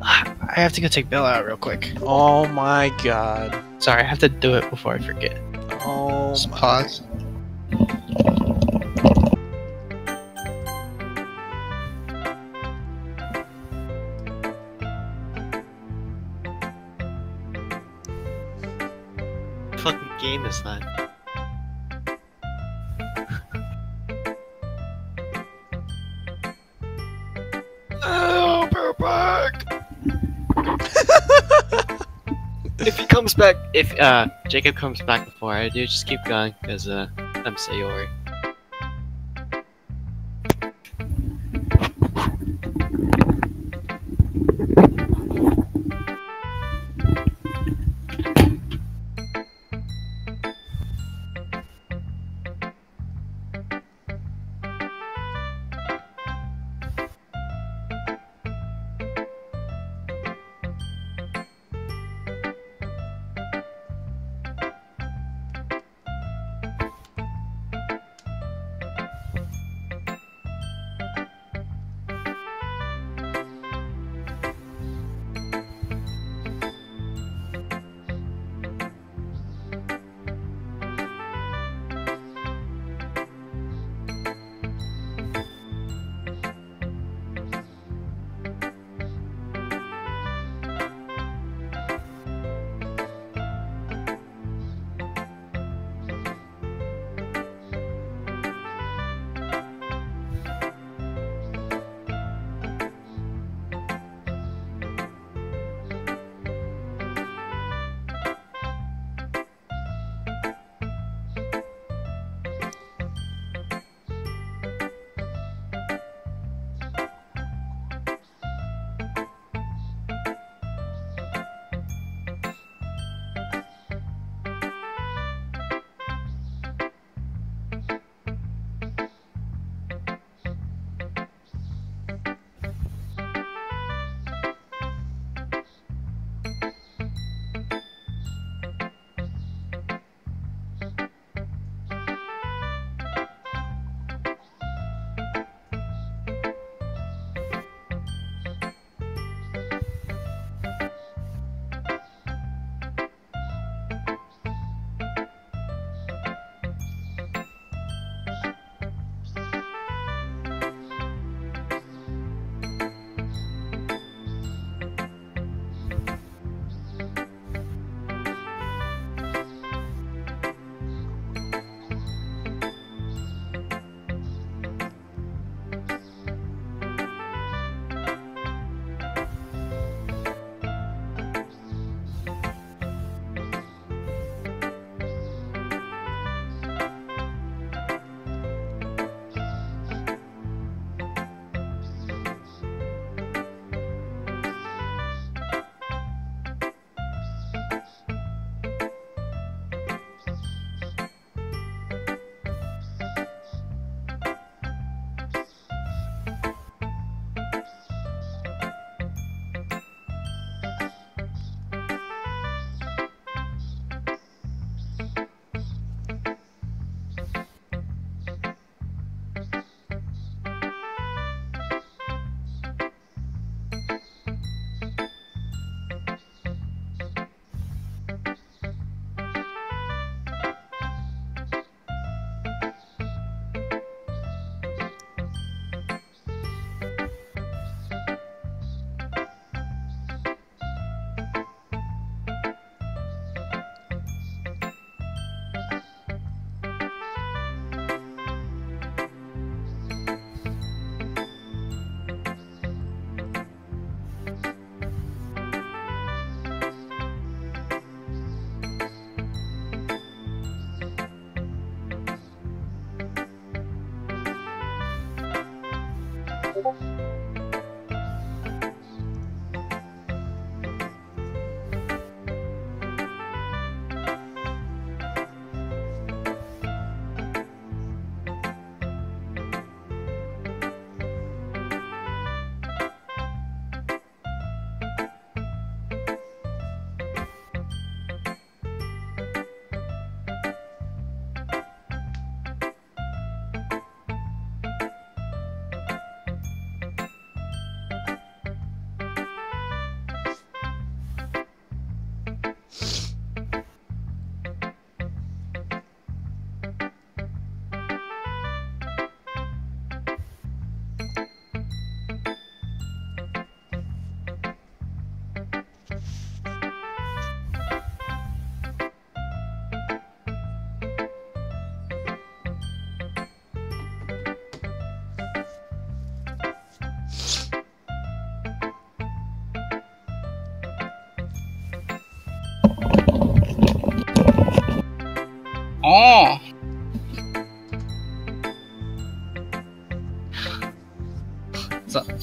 I have to go take Bill out real quick. Oh my god. Sorry, I have to do it before I forget. Oh Just my. pause. What fucking game is that? Oh, we're back! If he comes back, if Jacob comes back before I do, just keep going, because I'm Sayori.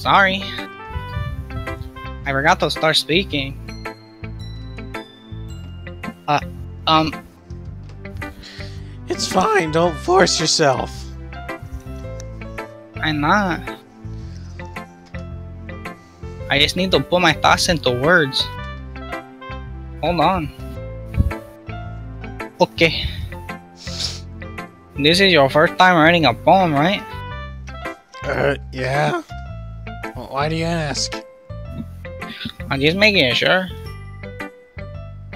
sorry. I forgot to start speaking. It's fine, don't force yourself. I'm not. I just need to put my thoughts into words. Hold on. Okay. This is your first time writing a poem, right? Yeah? Well, why do you ask? I'm just making sure.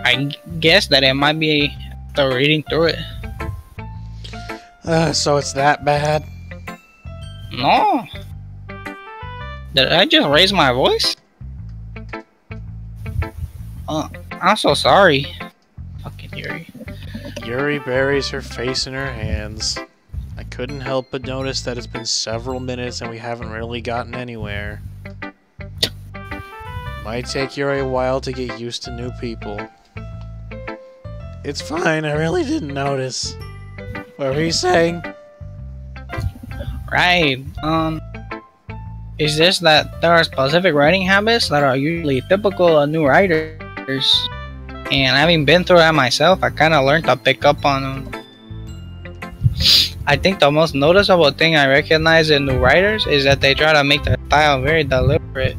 I guess that it might be after reading through it. So it's that bad? No. Did I just raise my voice? I'm so sorry. Fucking Yuri. Yuri buries her face in her hands. I couldn't help but notice that it's been several minutes and we haven't really gotten anywhere. Might take Yuri a while to get used to new people. It's fine, I really didn't notice. What were you saying? Right, it's just that there are specific writing habits that are usually typical of new writers. And having been through that myself, I kinda learned to pick up on them. I think the most noticeable thing I recognize in new writers is that they try to make their style very deliberate.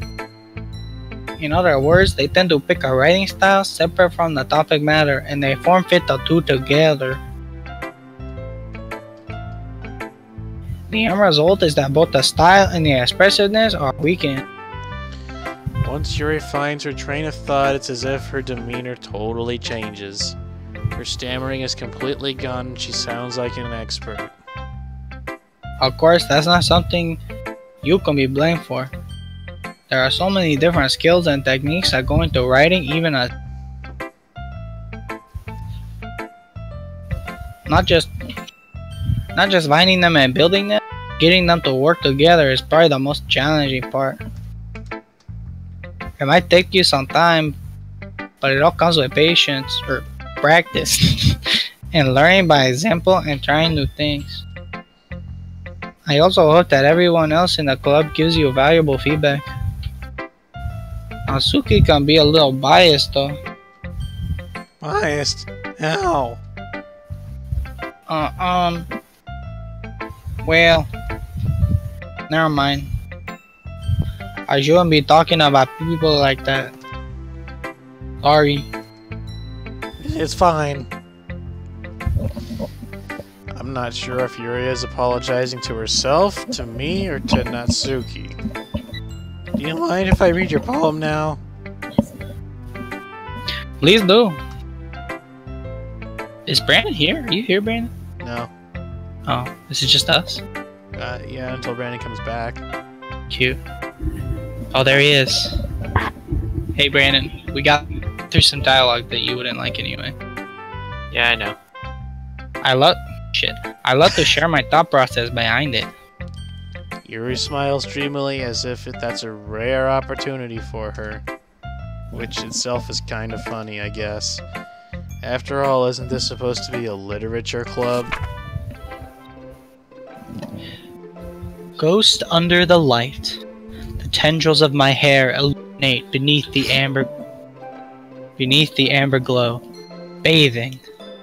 In other words, they tend to pick a writing style separate from the topic matter, and they form fit the two together. The end result is that both the style and the expressiveness are weakened. Once Yuri finds her train of thought, it's as if her demeanor totally changes. Her stammering is completely gone and she sounds like an expert. Of course, that's not something you can be blamed for. There are so many different skills and techniques that go into writing, even as not just finding them and building them. Getting them to work together is probably the most challenging part. It might take you some time, but it all comes with patience or practice and learning by example and trying new things. I also hope that everyone else in the club gives you valuable feedback. Suki can be a little biased though. Biased? How? Well, never mind. I shouldn't be talking about people like that. Sorry. It's fine. I'm not sure if Yuri is apologizing to herself, to me, or to Natsuki. Do you mind if I read your poem now? Please do. Is Brandon here? Are you here, Brandon? No. Oh, this is just us? Yeah, until Brandon comes back. Cute. Oh, there he is. Hey, Brandon. We got through some dialogue that you wouldn't like anyway. Yeah, I know. I love to share my thought process behind it. Yuri smiles dreamily as if that's a rare opportunity for her. Which itself is kind of funny, I guess. After all, isn't this supposed to be a literature club? Ghost under the light. The tendrils of my hair illuminate beneath the amber glow. Bathing.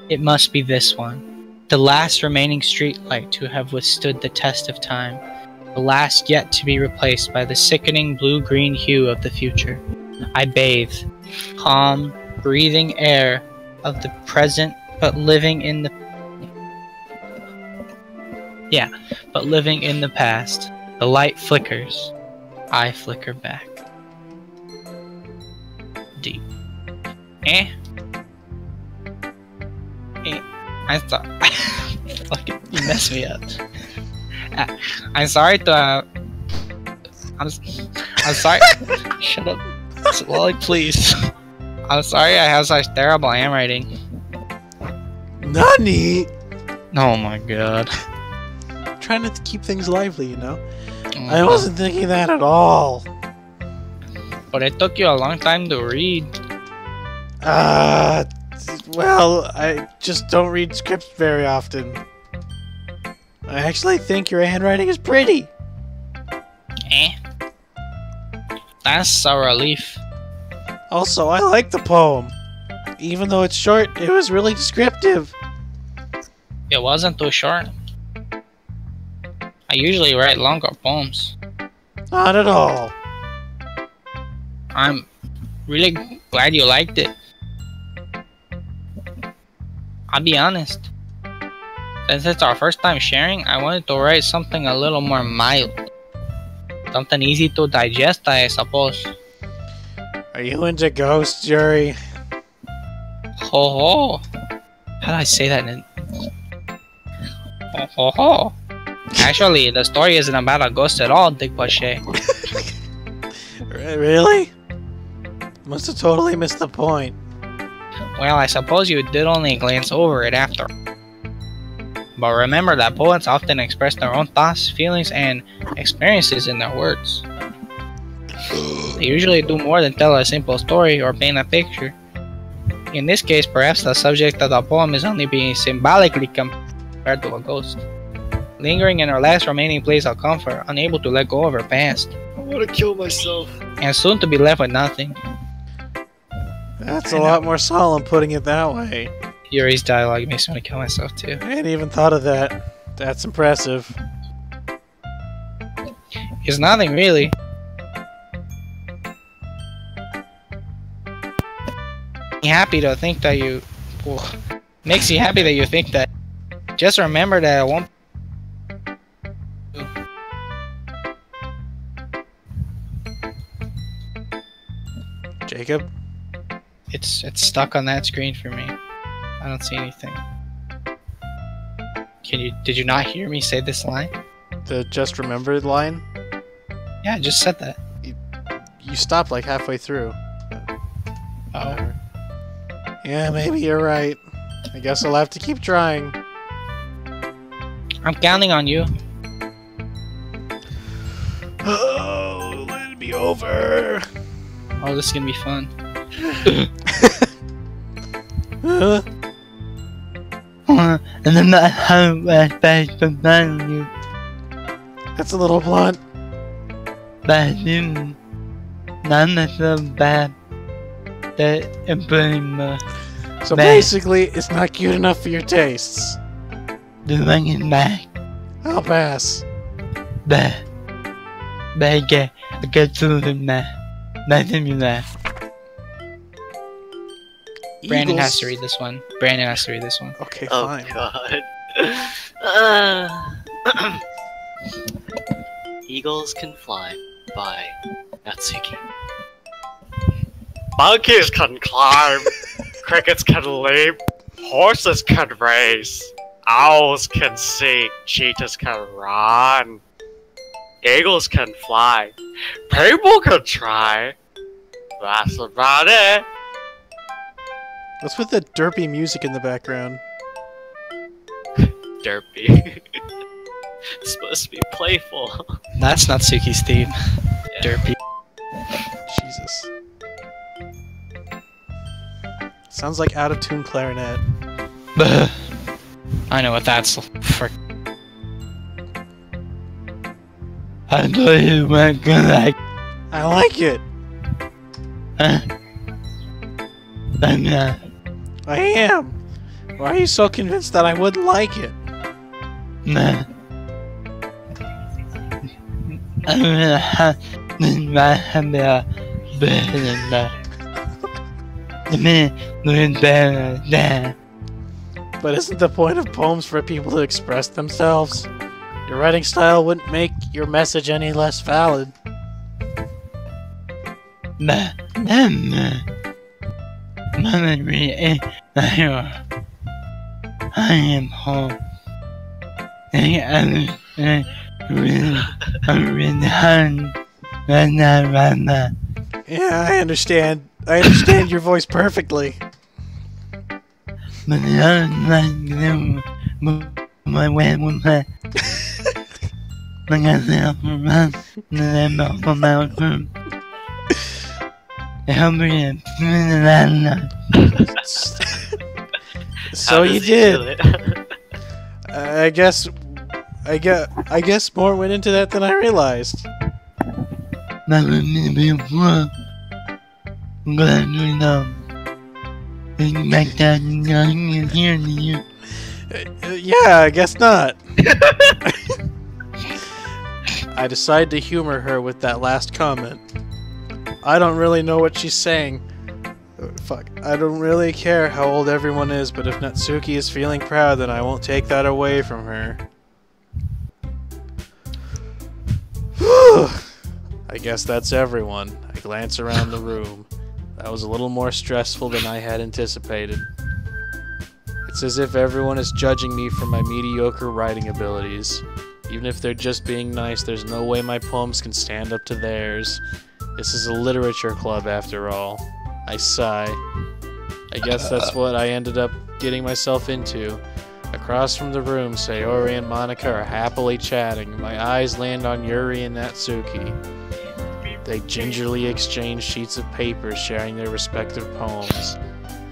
It must be this one. The last remaining streetlight to have withstood the test of time. The last yet to be replaced by the sickening blue-green hue of the future. I bathe. Calm, breathing air of the present, but living in the past. The light flickers. I flicker back. Deep. I thought fucking you messed me up. I'm sorry to I'm sorry. Shut up. Slowly, please. I'm sorry I have such terrible handwriting. Nani? Oh my god. Trying to keep things lively, you know? I wasn't thinking that at all. But it took you a long time to read. Well, I just don't read scripts very often. I actually think your handwriting is pretty. That's a relief. Also, I like the poem. Even though it's short, it was really descriptive. It wasn't too short. I usually write longer poems. Not at all. I'm really glad you liked it. I'll be honest. Since it's our first time sharing, I wanted to write something a little more mild. Something easy to digest, I suppose. Are you into ghosts, Yuri? Ho ho. How do I say that in... Ho ho ho. Actually, the story isn't about a ghost at all, Dick Pache. Really? Must have totally missed the point. Well, I suppose you did only glance over it after. But remember that poets often express their own thoughts, feelings, and experiences in their words. They usually do more than tell a simple story or paint a picture. In this case, perhaps the subject of the poem is only being symbolically compared to a ghost, lingering in her last remaining place of comfort, unable to let go of her past, I want to kill myself. and soon to be left with nothing. That's a lot more solemn putting it that way. Yuri's dialogue makes me want to kill myself too. I hadn't even thought of that. That's impressive. It's nothing really. Happy to think that you... Well, makes you happy that you think that. Just remember that I won't... Jacob? It's stuck on that screen for me. I don't see anything. Did you not hear me say this line? The just remembered line? Yeah, I just said that. You stopped like halfway through. Oh. Yeah, maybe you're right. I guess I'll have to keep trying. I'm counting on you. Oh, let it be over. Oh, this is gonna be fun. Huh? And then I have you. That's a little blunt. But you, none of the bad that implement So Bad. basically, it's not cute enough for your tastes. doing it back. I'll pass. But I get to the man. Nothing in that. Brandon has to read this one. Brandon has to read this one. Okay, Oh fine. god. Eagles Can Fly by Natsuki. Monkeys can climb, crickets can leap, horses can race, owls can sing, cheetahs can run, eagles can fly, people can try. That's about it. What's with the derpy music in the background? Derpy. It's supposed to be playful. That's Natsuki's theme. Derpy. Jesus. Sounds like out of tune clarinet. I know what that's for. I thought you weren't gonna like. I like it. I'm not. I am. Why are you so convinced that I wouldn't like it? Nah. I'm gonna have my better than that. The minute doing better than that. But isn't the point of poems for people to express themselves? Your writing style wouldn't make your message any less valid. But then, Mama really I am home. I'm really hungry. Yeah, I understand. I understand your voice perfectly. But So you did. I guess more went into that than I realized. that would be fun. I'm gonna do them. Bring back that young and here to you. Yeah, I guess not. I decide to humor her with that last comment. I don't really know what she's saying. Fuck. I don't really care how old everyone is, but if Natsuki is feeling proud, then I won't take that away from her. I guess that's everyone. I glance around the room. That was a little more stressful than I had anticipated. It's as if everyone is judging me for my mediocre writing abilities. Even if they're just being nice, there's no way my poems can stand up to theirs. This is a literature club after all. I sigh. I guess that's what I ended up getting myself into. Across from the room, Sayori and Monica are happily chatting. My eyes land on Yuri and Natsuki. They gingerly exchange sheets of paper, sharing their respective poems.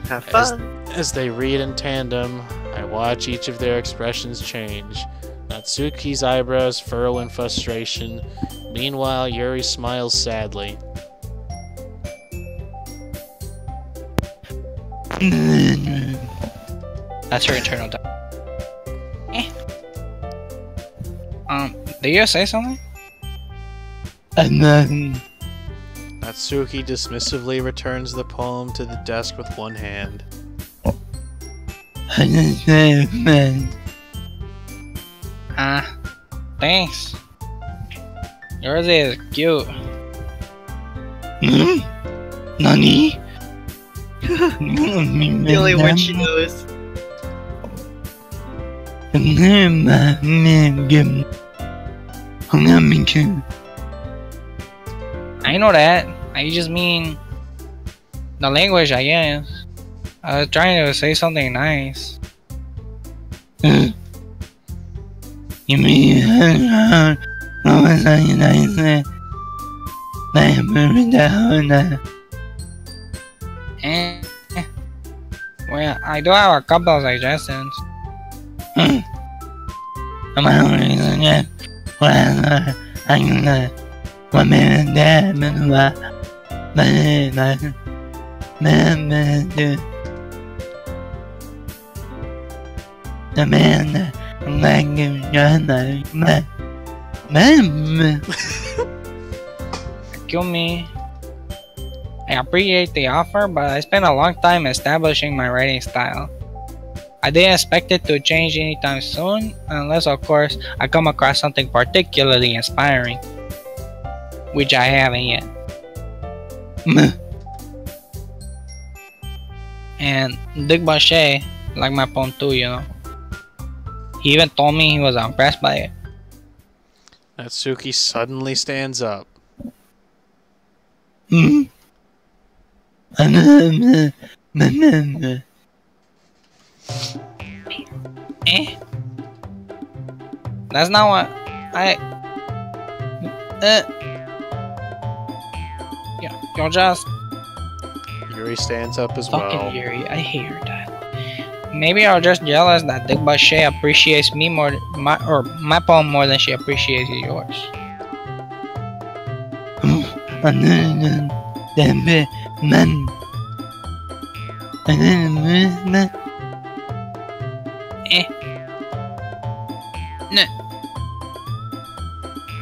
Have fun. As they read in tandem, I watch each of their expressions change. Natsuki's eyebrows furrow in frustration. Meanwhile, Yuri smiles sadly. That's her internal did you say something? Natsuki dismissively returns the poem to the desk with one hand. Thanks. Yours is cute. Nani? The only word she knows. I know that. I just mean the language, I guess. I was trying to say something nice. You mean what was I nice? Well, I do have a couple of suggestions. Kill me. I appreciate the offer, but I spent a long time establishing my writing style. I didn't expect it to change anytime soon, unless of course I come across something particularly inspiring, which I haven't yet. And Dick Bachet liked my poem too, you know. He even told me he was impressed by it. Natsuki suddenly stands up. That's not what you're just Yuri stands up as fucking well. Yuri. I hate her dad. Maybe I'm just jealous that Dick Bachet appreciates me more, my poem more than she appreciates yours.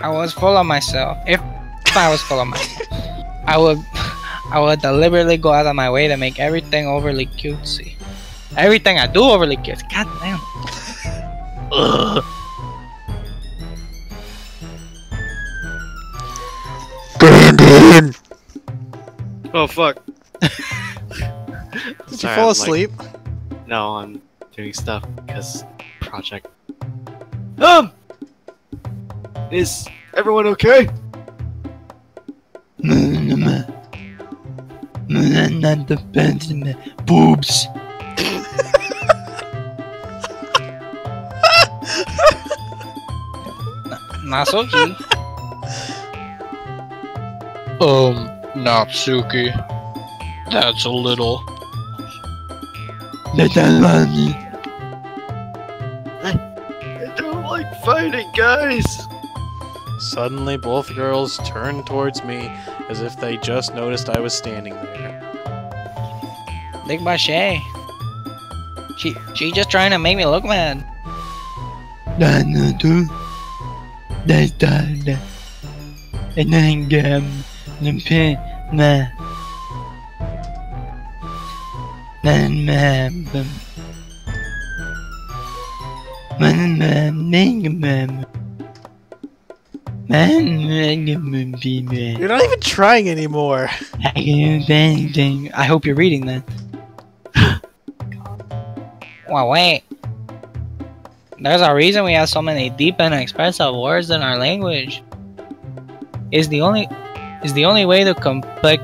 I was full of myself. If I was full of myself, I would deliberately go out of my way to make everything overly cutesy. Everything I do overly cute. God damn. Brandon! Oh fuck. Did you fall asleep? No, I'm doing stuff because project. Is everyone okay? Not the best boobs. Natsuki. Natsuki. That's a little. I don't like fighting, guys. Suddenly, both girls turned towards me as if they just noticed I was standing there. Big Bashay. She just trying to make me look mad. You're not even trying anymore. I hope you're reading that. Well, wait. There's a reason we have so many deep and expressive words in our language. Is the only way to convey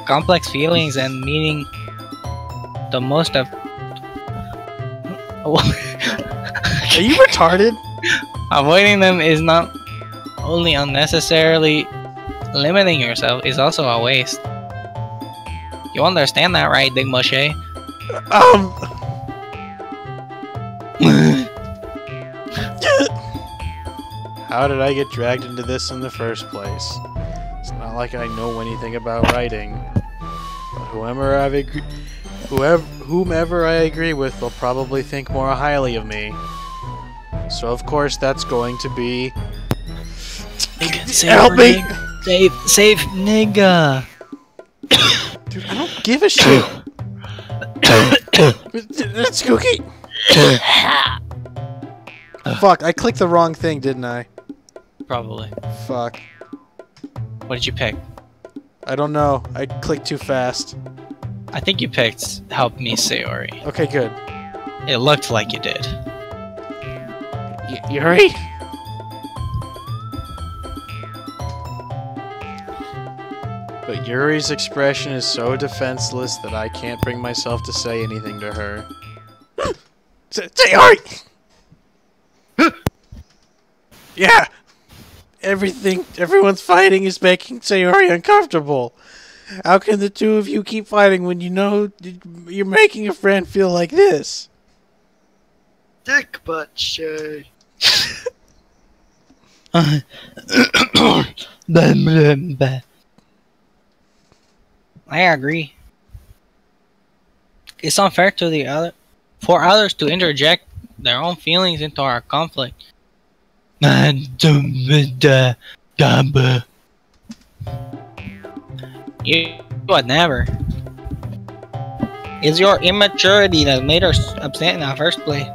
complex feelings and meaning the most of. Are you retarded? Avoiding them is not only unnecessarily limiting yourself, it's also a waste. You understand that, right, Big Moshe? How did I get dragged into this in the first place? It's not like I know anything about writing. But whomever I agree with will probably think more highly of me. So of course that's going to be... Help me! Save nigga! Dude, I don't give a shit! It's Cookie! Fuck, I clicked the wrong thing, didn't I? Probably. Fuck. What did you pick? I don't know. I clicked too fast. I think you picked Help Me Sayori. Okay, good. It looked like you did. Yuri? But Yuri's expression is so defenseless that I can't bring myself to say anything to her. Sayori! Yeah! Everyone's fighting is making Sayori uncomfortable. How can the two of you keep fighting when you know you're making a friend feel like this? Dick butt shay. I agree. It's unfair for others to interject their own feelings into our conflict. You would never. It's your immaturity that made us upset in the first place.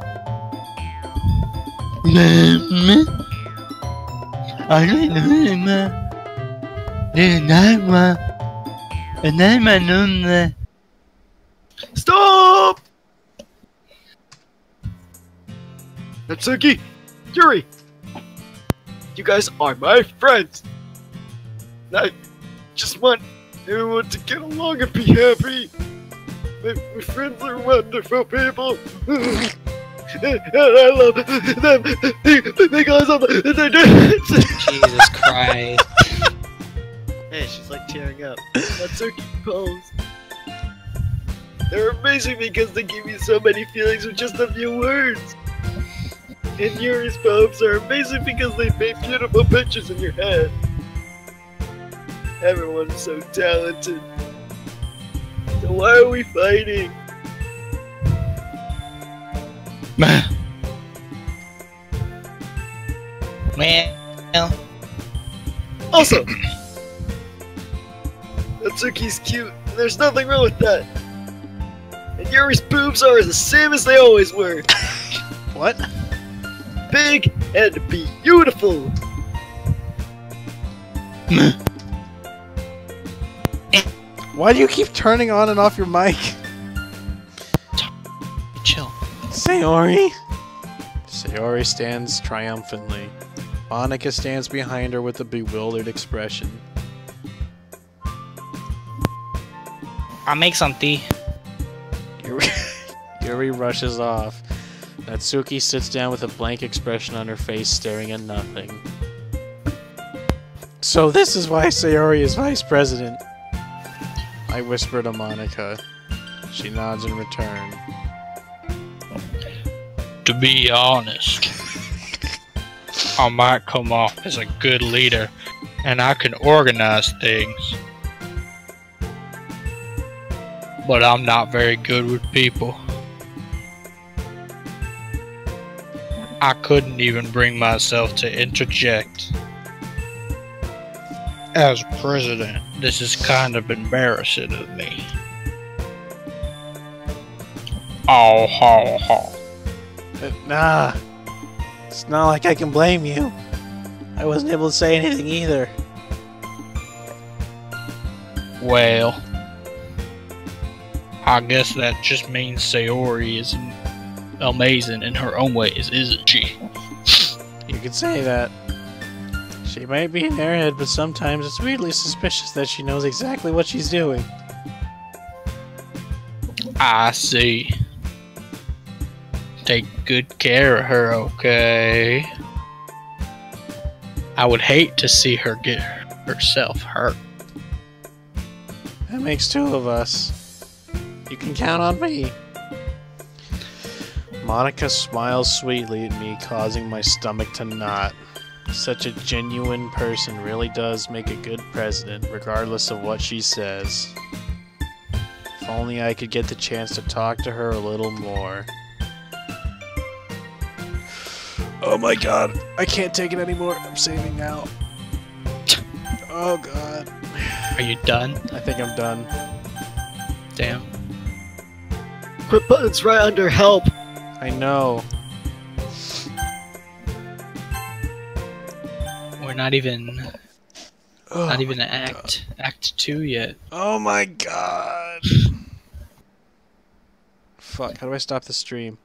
Stop! Natsuki! Yuri! You guys are my friends! I just want everyone to get along and be happy! My friends are wonderful people! And I love them because of their Jesus Christ. Hey, she's like tearing up. Natsuki pose. They're amazing because they give you so many feelings with just a few words. And Yuri's poems are amazing because they paint beautiful pictures in your head. Everyone's so talented. So why are we fighting? Well, Also, Natsuki's cute, and there's nothing wrong with that. And Yuri's boobs are the same as they always were. What? Big and beautiful. Why do you keep turning on and off your mic? chill. Sayori? Sayori stands triumphantly. Monika stands behind her with a bewildered expression. I'll make some tea. Yuri rushes off. Natsuki sits down with a blank expression on her face, staring at nothing. So this is why Sayori is vice president. I whisper to Monika. She nods in return. To be honest, I might come off as a good leader, and I can organize things. But I'm not very good with people. I couldn't even bring myself to interject. As president, this is kind of embarrassing of me. Oh, ho, ho. Nah. It's not like I can blame you. I wasn't able to say anything either. Well, I guess that just means Sayori is amazing in her own ways, isn't she? You could say that. She might be an airhead, but sometimes it's weirdly suspicious that she knows exactly what she's doing. I see. Take good care of her, okay? I would hate to see her get herself hurt. That makes two of us. You can count on me. Monica smiles sweetly at me, causing my stomach to knot. Such a genuine person really does make a good president, regardless of what she says. If only I could get the chance to talk to her a little more. Oh my god, I can't take it anymore. I'm saving now. Oh god. Are you done? I think I'm done. Damn. Quit button's right under help. I know. We're not even act 2 yet. Oh my god. Fuck, how do I stop the stream?